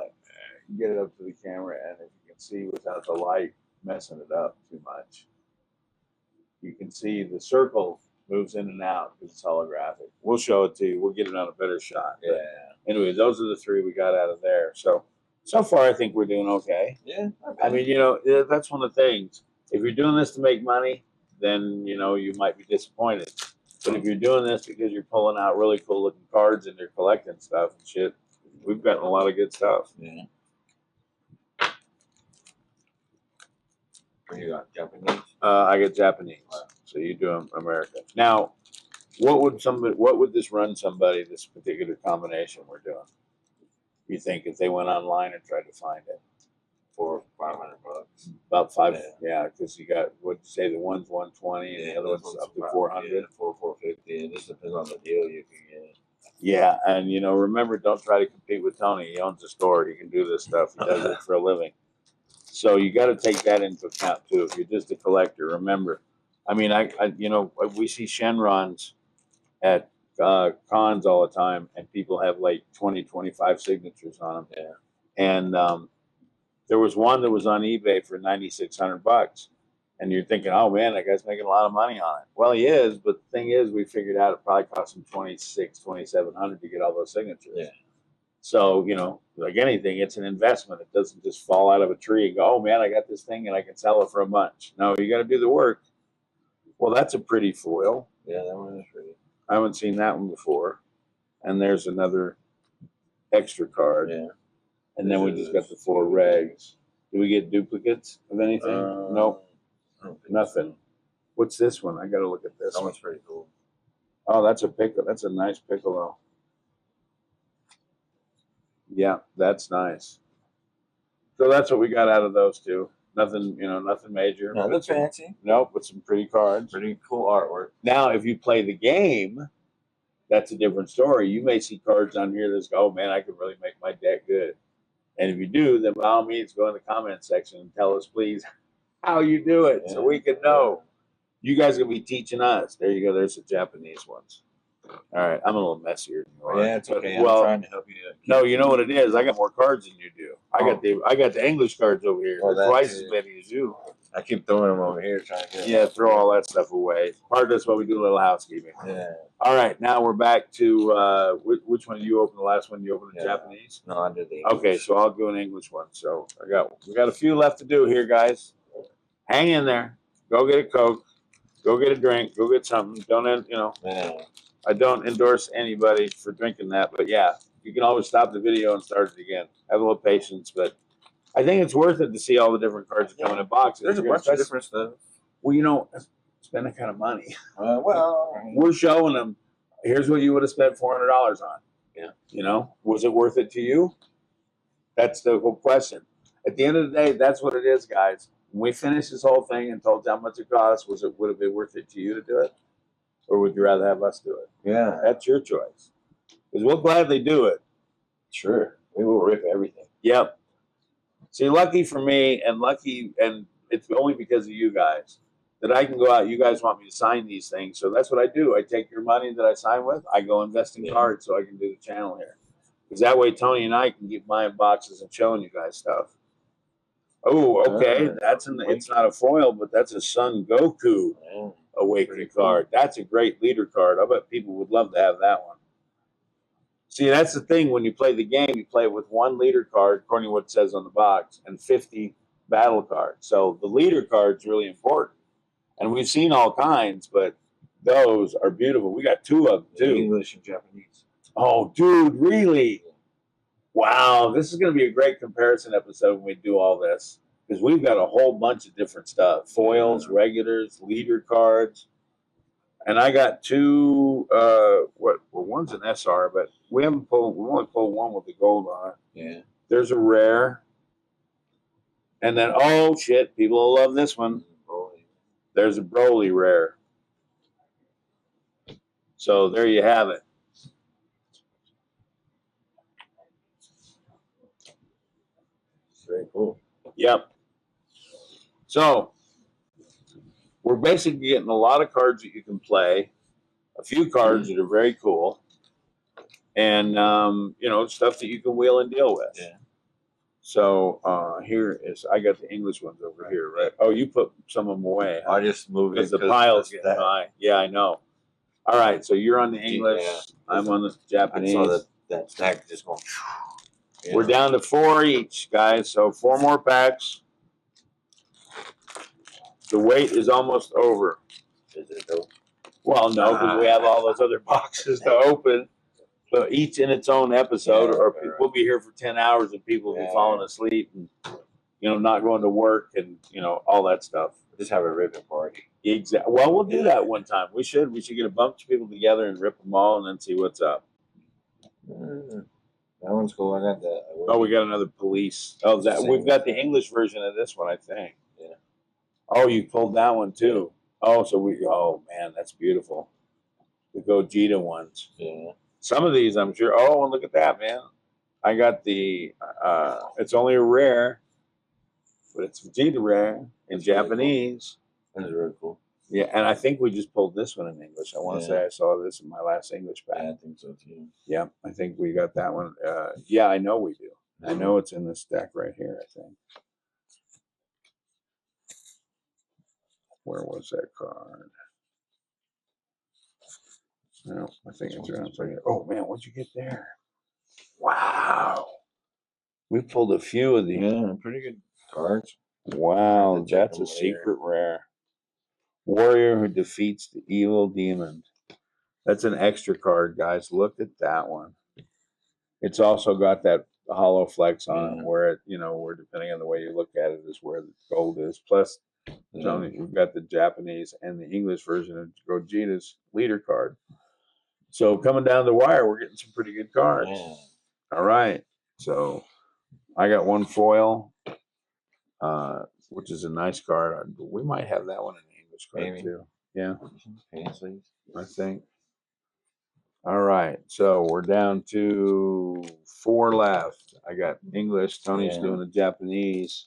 get it up to the camera, and if you can see without the light messing it up too much, you can see the circle moves in and out because it's holographic. We'll show it to you. We'll get it on a better shot. Yeah. But anyway, those are the three we got out of there. So far, I think we're doing okay. Yeah. I mean, that's one of the things. If you're doing this to make money, then, you might be disappointed. But if you're doing this because you're pulling out really cool looking cards and you're collecting stuff and shit, we've gotten a lot of good stuff. Yeah. You got Japanese? I get Japanese. So you do American. Now, what would this run somebody, this particular combination we're doing? You think if they went online and tried to find it? $400 or $500. About five, yeah, because you got, what'd you say, the one's 120 and the other this one's one's up to about- 400. Yeah, 450. And this depends on the deal you can get. Yeah, and remember, don't try to compete with Tony. He owns a store. He can do this stuff. He does it for a living. So you got to take that into account too. If you're just a collector, remember. I mean, we see Shenrons at cons all the time, and people have like 20, 25 signatures on them. Yeah. And there was one that was on eBay for $9,600, and you're thinking, oh man, that guy's making a lot of money on it. Well, he is, but the thing is, we figured out it probably cost him $2,700 to get all those signatures. Yeah. So, like anything, it's an investment. It doesn't just fall out of a tree and go, oh man, I got this thing and I can sell it for a bunch. No, you got to do the work. Well, that's a pretty foil. Yeah, that one is pretty. I haven't seen that one before. And there's another extra card. Yeah. And then we just got the 4 regs. Do we get duplicates of anything? Nope, I don't think nothing. What's this one? I got to look at this That one. one's pretty cool. Oh, that's a pickle. That's a nice piccolo. Yeah, that's nice. So that's what we got out of those two. Nothing, nothing major. Nothing but some- fancy. Nope, but some pretty cards. Pretty cool artwork. Now, if you play the game, that's a different story. You may see cards on here that's go, oh man, I could really make my deck good. And if you do, then by all means, go in the comment section and tell us, please, how you do it, so we can know. You guys are gonna be teaching us. There you go. There's the Japanese ones. All right, I'm a little messier than you are. Yeah, it's but- okay. Well, I'm trying to help you. no, you know what it is. I got more cards than you do. I got the English cards over here. Well, They're that twice too. as many as you. I keep throwing them over here trying to get Yeah, throw all that stuff away. Part of that's why we do a little housekeeping. Yeah. All right, now we're back to which one did you open? The last one you opened in Yeah. Japanese. No, I did the Okay, English. so I'll do an English one. So we got a few left to do here, guys. Hang in there. Go get a Coke. Go get a drink. Go get something. Don't Yeah. I don't endorse anybody for drinking that, but yeah, you can always stop the video and start it again. Have a little patience, but I think it's worth it to see all the different cards that come in a box. There's a bunch of different stuff. Well, spend that kind of money. Well, We're showing them. Here's what you would have spent $400 on. Yeah. Was it worth it to you? That's the whole question. At the end of the day, that's what it is, guys. When we finish this whole thing and told you how much it cost, would it be worth it to you to do it, or would you rather have us do it? yeah, That's your choice. Because we'll gladly do it. sure. We will rip everything. Yep. See, lucky for me, and it's only because of you guys that I can go out. You guys want me to sign these things, so that's what I do. I take your money that I sign with, I go invest in Yeah. cards so I can do the channel here. Because that way, Tony and I can keep buying boxes and showing you guys stuff. Oh, okay. It's not a foil, but that's a Son Goku Yeah. Awakening Pretty cool. card. That's a great leader card. I bet people would love to have that one. See, that's the thing. When you play the game, you play with one leader card, according to what it says on the box, and 50 battle cards. So the leader card's really important. And we've seen all kinds, but those are beautiful. We got 2 of them, too. English and Japanese. Oh, dude, really? Wow, this is going to be a great comparison episode when we do all this. Because we've got a whole bunch of different stuff. Foils, regulars, leader cards. And I got 2, one's an SR, but we only pulled one with the gold on it. Yeah. There's a rare. And then, oh shit, people will love this one. There's a Broly rare. So there you have it. Very cool. Yep. So we're basically getting a lot of cards that you can play, a few cards that are very cool, and stuff that you can wheel and deal with. Yeah. So here is I got the English ones over here, right? Oh, you put some of them away, huh? I just moved it Because the pile's that's getting high. Yeah, I know. All right, so you're on the English. Yeah. I'm on the I Japanese. saw that stack just going. Yeah. We're down to 4 each, guys. So 4 more packs. The wait is almost over. Is it though? Well, no, because we have all those other boxes to open. But each in its own episode, Yeah, or right. we'll be here for 10 hours and people will be Yeah. falling asleep and not going to work and all that stuff. Just have a ribbon party. Exactly. Well, we'll do that one time. We should get a bunch of people together and rip them all and then see what's up. That one's cool. I got that. Oh, we got another police. Oh, we've got the English version of this one, I think. Yeah. Oh, you pulled that one too. Oh, oh man, that's beautiful. The Gogeta ones. Yeah. Some of these, I'm sure. Oh, and look at that, man. I got the. It's only a rare, but it's Vegeta rare in Japanese. That's really cool. Yeah, and I think we just pulled this one in English. I want to say I saw this in my last English pack. Yeah, I think so too. Yeah, I think we got that one. Yeah, I know we do. I know it's in this deck right here, I think. Where was that card? No, I think it's around here. Oh man, what'd you get there? Wow. We pulled a few of these. Yeah, pretty good cards. Wow, Have to check that's a them later. secret rare. Warrior who defeats the evil demon. That's an extra card, guys. Look at that one. It's also got that hollow flex on it where it, where depending on the way you look at it is where the gold is. Plus, Tony, we've got the Japanese and the English version of Gogeta's leader card. So coming down the wire, we're getting some pretty good cards. Yeah. All right. So I got one foil, which is a nice card. We might have that one in the English card Maybe. too. Yeah, Paisley. I think. All right. So we're down to 4 left. I got English. Tony's Yeah. doing the Japanese.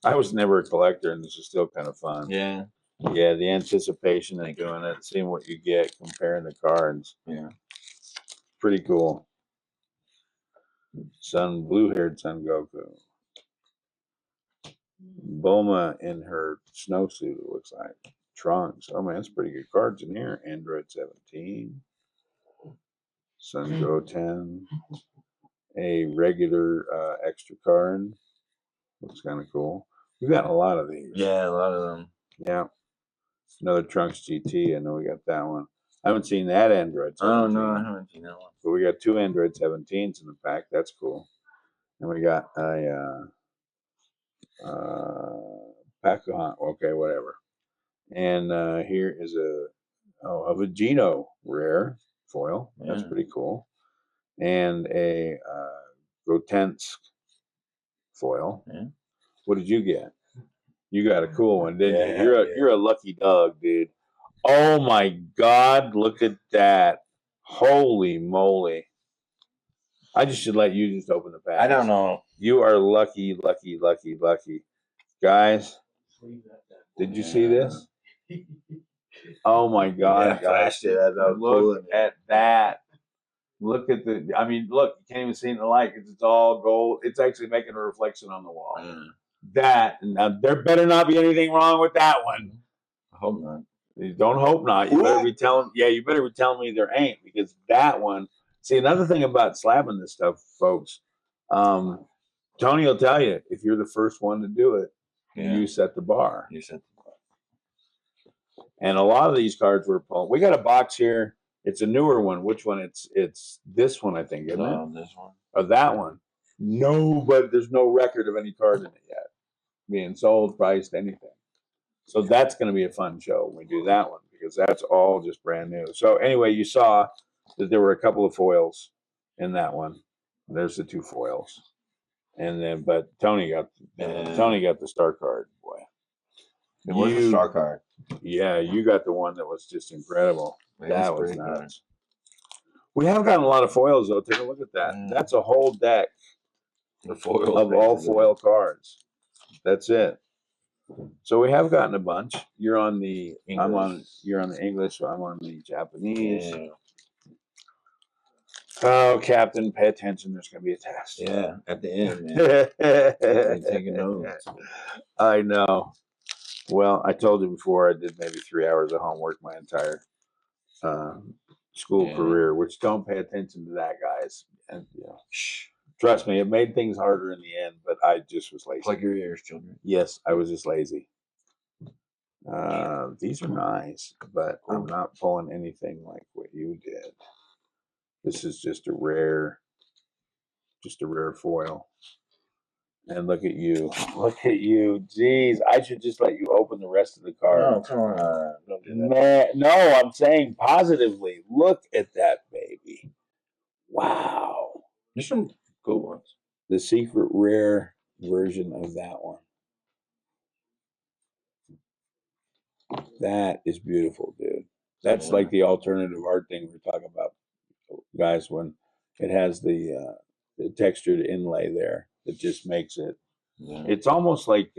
I was never a collector, and this is still kind of fun. Yeah. Yeah, the anticipation of doing it, seeing what you get, comparing the cards. Yeah. Pretty cool. Blue-haired Son Goku. Bulma in her snowsuit, it looks like. Trunks. Oh man, that's pretty good cards in here. Android 17. Son Goten. A regular extra card. Looks kind of cool. We've got a lot of these. Yeah, a lot of them. Yeah. Another Trunks GT. I know we got that one. I haven't seen that Android 17. Oh, no, I haven't seen that one. But we got 2 Android 17s in the pack. That's cool. And we got a Pac-Man. Okay, whatever. And here is a Vegito rare foil. That's Yeah. pretty cool. And a Gotensk foil. Yeah. What did you get? You got a cool one, didn't Yeah, you? yeah. You're a lucky dog, dude. Oh my God, look at that. Holy moly. I just should let you just open the pack. I don't know. You are lucky, lucky, lucky, lucky. Guys, did you see this? Oh my God, Yeah, guys. flashed it as I was Look pulling it. at that. Look at look, you can't even see in the light because it's all gold. It's actually making a reflection on the wall. Now there better not be anything wrong with that one. I hope not. You don't hope not. You better be telling. Yeah, you better be telling me there ain't, because that one. See, another thing about slapping this stuff, folks. Tony will tell you, if you're the first one to do it, Yeah. you set the bar. You said. And a lot of these cards we're pulling. We got a box here. It's a newer one. Which one? It's this one, I think, isn't it? This one. Or that one? No, but there's no record of any card in it yet being sold, priced, anything. So that's going to be a fun show when we do that one, because that's all just brand new. So anyway, you saw that there were a couple of foils in that one. There's the 2 foils, and then but Tony got the star card, boy. It was a You- star card. Yeah, you got the one that was just incredible. Man, that that's was pretty good. nuts. We have gotten a lot of foils though. Take a look at that. Yeah. That's a whole deck The foil of all foil cards. That's it. So we have gotten a bunch. You're on the you're on the English, so I'm on the Japanese. Yeah. Oh, Captain, pay attention. There's gonna be a test. Yeah. At the end, man. Taking notes. I know. Well, I told you before I did maybe 3 hours of homework my entire school Yeah. career, which don't pay attention to that, guys. And trust me, it made things harder in the end, but I just was lazy. Plug your ears, children. Yes, I was just lazy. These are nice, but I'm not pulling anything like what you did. This is just a rare foil. And look at you. Look at you. Jeez, I should just let you open the rest of the card. Oh, come on. Don't do that. Man, no, I'm saying positively. Look at that baby. Wow. There's some cool ones. The secret rare version of that one. That is beautiful, dude. That's like the alternative art thing we're talking about, guys, when it has the textured inlay there. It just makes it. Yeah. It's almost like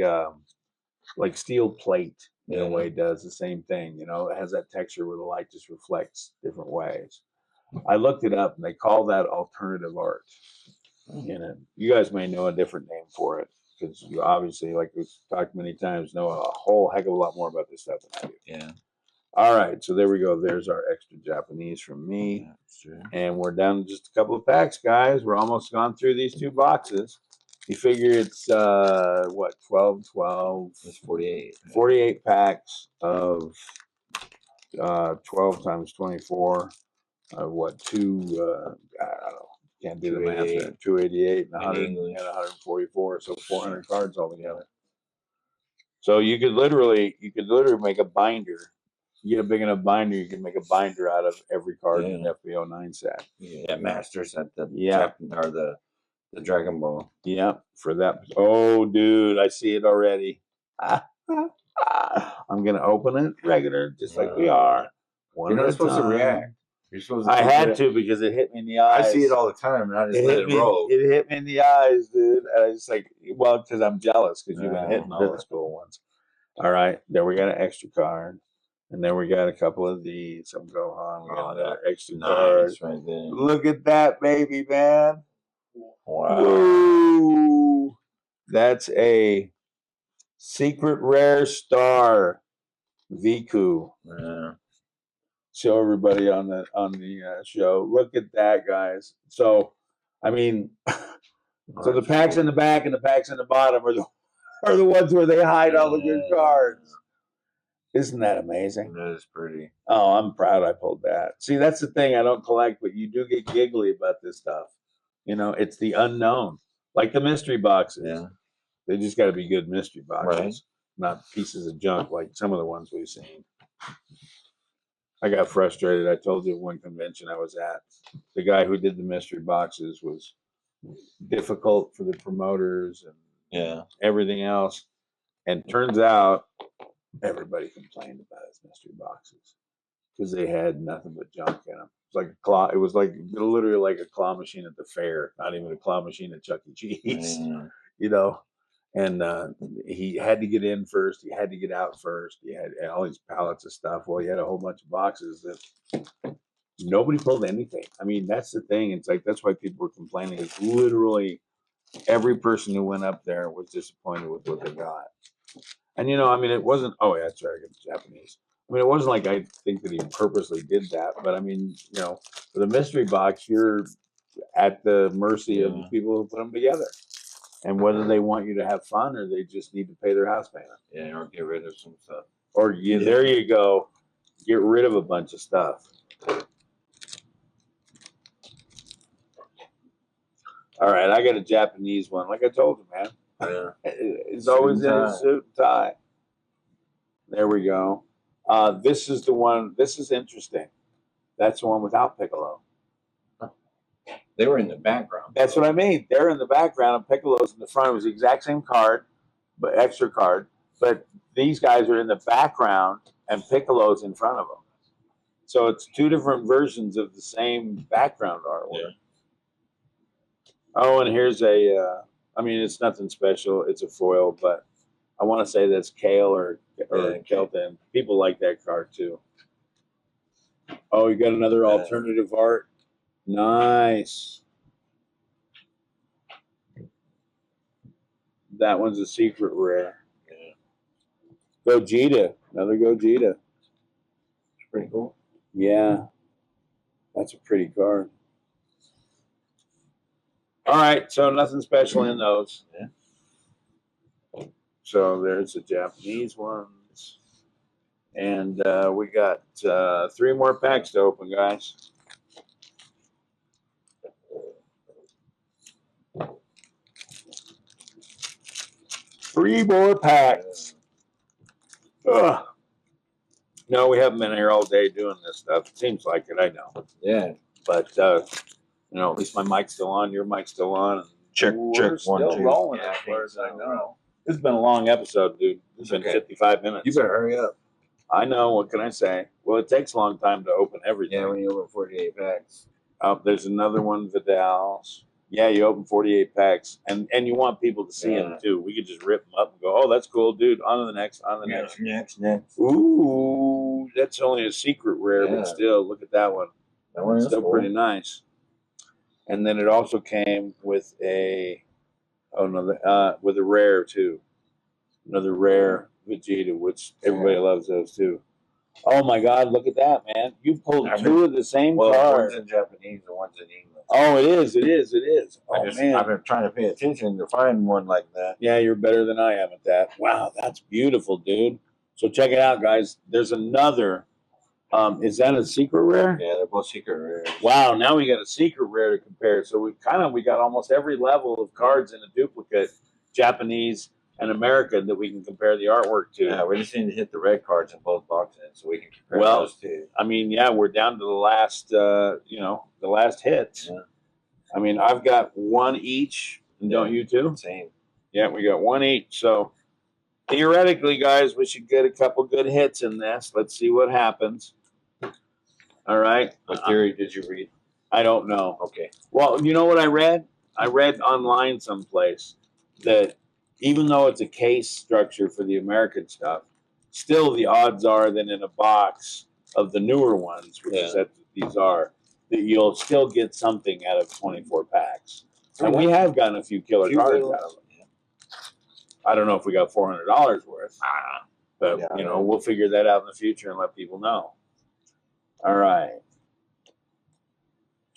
steel plate in a Yeah. way does the same thing. You know, it has that texture where the light just reflects different ways. I looked it up and they call that alternative art. And you guys may know a different name for it because you obviously, like we've talked many times, know a whole heck of a lot more about this stuff than I do. Yeah. All right, so there we go. There's our extra Japanese from me. Yeah, sure. And we're down to just a couple of packs, guys. We're almost gone through these 2 boxes. You figure it's 12, It's 48. 48 packs of 12 times 24. I don't know. Can't do the math there. 288 and 100 and English. 144, so 400 cards altogether. So you could literally make a binder. You get a big enough binder, you can make a binder out of every card in an FB09 set. Yeah, Masters at the Yeah. or the Dragon Ball. Yeah, for that. Oh, dude, I see it already. I'm gonna open it regular, just like we are. One You're at not a supposed to time. react. You're supposed to. I take had it- to because it hit me in the I eyes. see it all the time, and I just let it roll. It hit me in the eyes, dude. And I just like, well, because I'm jealous because you've been Yeah. hitting all the cool ones. All right, then we got an extra card, and then we got a couple of these. Some Gohan. We got another extra card. Nice, right there. Look at that, baby, man. Wow. Woo! That's a secret rare star, Viku. Yeah. Show everybody on the show. Look at that, guys. So, I mean, so the packs in the back and the packs in the bottom are the ones where they hide all the good cards. Isn't that amazing? That is pretty. Oh, I'm proud I pulled that. See, that's the thing I don't collect, but you do get giggly about this stuff. You know, it's the unknown, like the mystery boxes. Yeah. They just got to be good mystery boxes, Right. not pieces of junk like some of the ones we've seen. I got frustrated. I told you at one convention I was at, the guy who did the mystery boxes was difficult for the promoters and Yeah. everything else. And turns out everybody complained about his mystery boxes because they had nothing but junk in them. It's like a claw. It was like literally like a claw machine at the fair, not even a claw machine at Chuck E. Cheese. Yeah. You know. And he had to get in first. He had to get out first. He had all these pallets of stuff. Well, he had a whole bunch of boxes that nobody pulled anything. I mean, that's the thing. It's like that's why people were complaining. It's literally every person who went up there was disappointed with what they got. And you know, I mean, it wasn't. Oh, yeah, that's right. I got the Japanese. I mean, it wasn't like I think that he purposely did that. But I mean, you know, for the mystery box, you're at the mercy of the people who put them together. And whether they want you to have fun or they just need to pay their house payment. Yeah, or get rid of some stuff. Or there you go. Get rid of a bunch of stuff. All right, I got a Japanese one. Like I told you, man. Yeah. It's always in a suit and tie. There we go. This is the one. This is interesting. That's the one without Piccolo. They were in the background. That's what I mean. They're in the background and Piccolo's in the front. It was the exact same card, but extra card. But these guys are in the background and Piccolo's in front of them. So it's two different versions of the same background artwork. Yeah. Oh, and here's a, I mean, it's nothing special. It's a foil, but I want to say that's Kale or Yeah, Kelton. People like that card too. Oh, you got another alternative art. Nice. That one's a secret rare. Yeah. Gogeta. Another Gogeta. It's pretty cool. Yeah. That's a pretty card. All right, so nothing special in those. Yeah. So there's the Japanese ones. And we got 3 more packs to open, guys. Three more packs. Ugh. No, we haven't been here all day doing this stuff. It seems like it, I know. Yeah. But, you know, at least my mic's still on, your mic's still on. And Check, we're check, 1, still 2. rolling Yeah, as far as I so, know. This has been a long episode, dude. It's been okay. 55 minutes. You better hurry up. I know. What can I say? Well, it takes a long time to open everything. Yeah, when you open 48 packs. There's another one, Vidal's. Yeah, you open 48 packs, and you want people to see them Yeah. too. We could just rip them up and go, "Oh, that's cool, dude." On to the next. On to the next. Next. Ooh, that's only a secret rare, Yeah. but still, look at that one. That one is Still cool. pretty nice. And then it also came with a with a rare too. Another rare Vegeta, which everybody loves those too. Oh my God, look at that, man. You pulled two of the same Well, cards. one's in Japanese and one's in English. Oh, it is. Oh, man. I've been trying to pay attention to find one like that. Yeah, you're better than I am at that. Wow, that's beautiful, dude. So check it out, guys. There's another. Is that a secret rare? Yeah, they're both secret rares. Wow, now we got a secret rare to compare. So we got almost every level of cards in a duplicate, Japanese and American, that we can compare the artwork to. Yeah, we just need to hit the red cards in both boxes so we can compare Well, those two. I mean, yeah, we're down to the last, the last hits. Yeah. I mean, I've got one each, and don't you too? Same. Yeah, we got one each. So theoretically, guys, we should get a couple good hits in this. Let's see what happens. All right. What theory did you read? I don't know. Okay. Well, you know what I read? I read online someplace that even though it's a case structure for the American stuff, still the odds are that in a box of the newer ones, which is that these are, that you'll still get something out of 24 packs. And we have gotten a few killer cards out of them. I don't know if we got $400 worth, but we'll figure that out in the future and let people know. All right.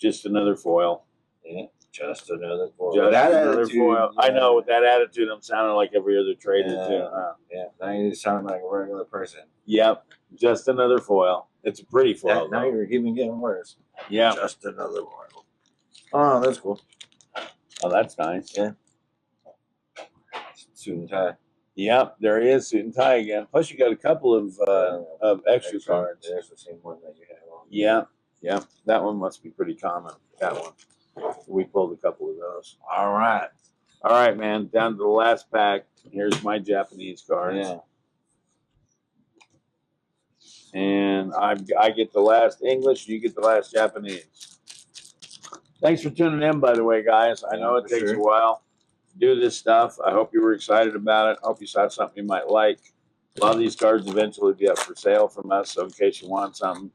Just another foil. Yeah. Just another foil. Just That another attitude, foil. I yeah. know, with that attitude, I'm sounding like every other trader too. Huh? Yeah. Now you sound like a regular person. Yep. Just another foil. It's a pretty foil. Now though. you're even getting worse. Yeah. Just another foil. Oh, that's cool. Oh, that's nice. Yeah. Suit and tie. Yep. There he is, suit and tie again. Plus, you got a couple of extra cards. There's the same one that you have on. Yeah. Yep. That one must be pretty common. That one. We pulled a couple of those. All right. All right, man. Down to the last pack. Here's my Japanese cards. Yeah. And I get the last English, you get the last Japanese. Thanks for tuning in, by the way, guys. I know it For takes sure. a while to do this stuff. I hope you were excited about it. I hope you saw something you might like. A lot of these cards eventually will be up for sale from us, so in case you want something,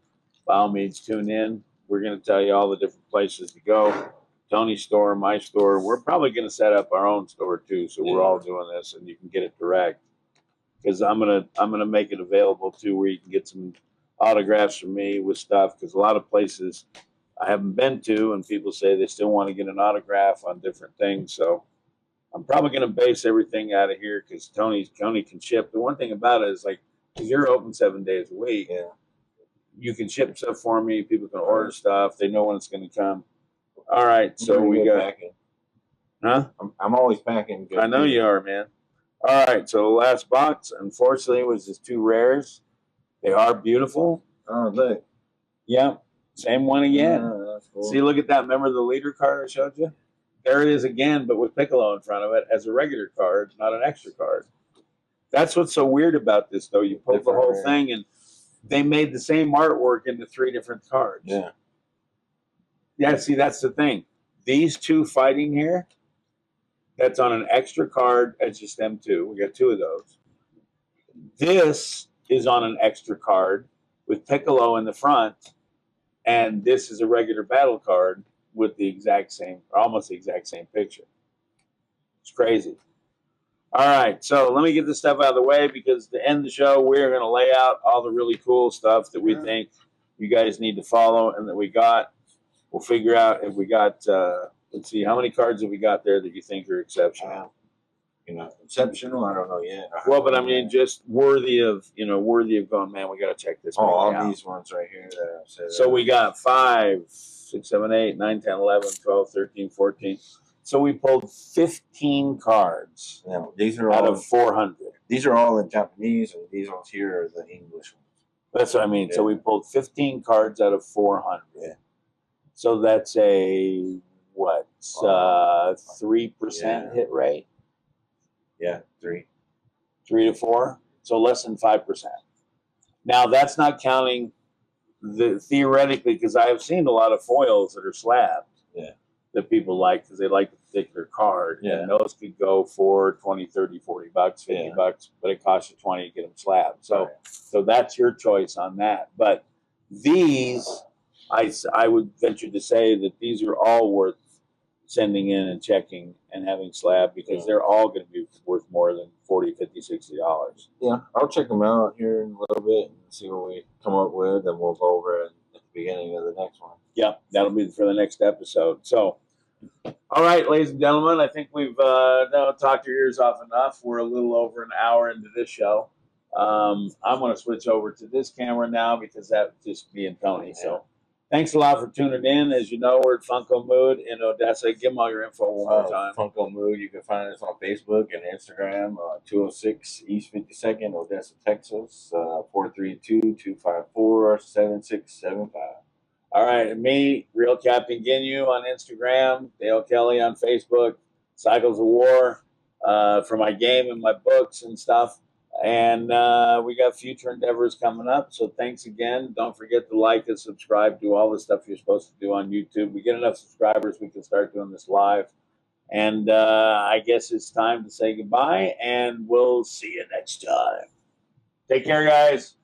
by all means, tune in. We're going to tell you all the different places to go. Tony's store, my store. We're probably going to set up our own store too, so we're all doing this, and you can get it direct. Because I'm gonna make it available too, where you can get some autographs from me with stuff. Because a lot of places I haven't been to, and people say they still want to get an autograph on different things. So I'm probably gonna base everything out of here because Tony can ship. The one thing about it is like, because you're open 7 days a week, Yeah. you can ship stuff for me. People can order stuff. They know when it's gonna come. All right, so we got, packing. huh? I'm always packing. Good I know you are, man. All right, so the last box, unfortunately, was just 2 rares. They are beautiful. Oh, look. Yep, same one again. Oh, that's cool. See, look at that. Remember the leader card I showed you? There it is again, but with Piccolo in front of it as a regular card, not an extra card. That's what's so weird about this, though. You pulled the Different whole rare. thing, and they made the same artwork into 3 different cards. Yeah. Yeah, see, that's the thing. These 2 fighting here, that's on an extra card. It's just them 2. We got 2 of those. This is on an extra card with Piccolo in the front, and this is a regular battle card with the exact same, almost the exact same picture. It's crazy. All right, so let me get this stuff out of the way because to end the show, we're going to lay out all the really cool stuff that we think you guys need to follow and that we got. We'll figure out if we got, let's see, how many cards have we got there that you think are exceptional? You know, exceptional. I don't know yet. Well, but I mean, just worthy of going, man, we got to check this Oh, all out. these ones right here that I said. So we got 5, 6, 7, 8, 9, 10, 11, 12, 13, 14. So we pulled 15 cards Yeah, these are out all of 400. these are all in Japanese, and these ones here are the English ones. That's what I mean. So Yeah. we pulled 15 cards out of 400. Yeah. So that's a what? 3% Yeah. hit rate, Yeah, 3. 3 to 4. So less than 5%. Now that's not counting the theoretically, because I have seen a lot of foils that are slabbed. Yeah. That people like because they like the particular card. Yeah. And those could go for 20, 30, 40 bucks, 50 Yeah. bucks, but it costs you 20 to get them slabbed. So Right. so that's your choice on that. But these, I would venture to say that these are all worth sending in and checking and having slab because Yeah. they're all going to be worth more than $40, $50, $60. Yeah, I'll check them out here in a little bit and see what we come up with, and we'll go over it at the beginning of the next one. Yep, that'll be for the next episode. So, all right, ladies and gentlemen, I think we've now talked your ears off enough. We're a little over an hour into this show. I'm going to switch over to this camera now because that would just me and Tony. So, thanks a lot for tuning in. As you know, we're at Funko Mood in Odessa. Give them all your info one more time. Funko Mood. You can find us on Facebook and Instagram. 206 East 52nd, Odessa, Texas. 432-254-7675. All right, and me, Real Captain Ginyu on Instagram, Dale Kelly on Facebook, Cycles of War for my game and my books and stuff. And we got future endeavors coming up. So thanks again. Don't forget to like and subscribe, do all the stuff you're supposed to do on YouTube. We get enough subscribers, we can start doing this live. And I guess it's time to say goodbye, and we'll see you next time. Take care, guys.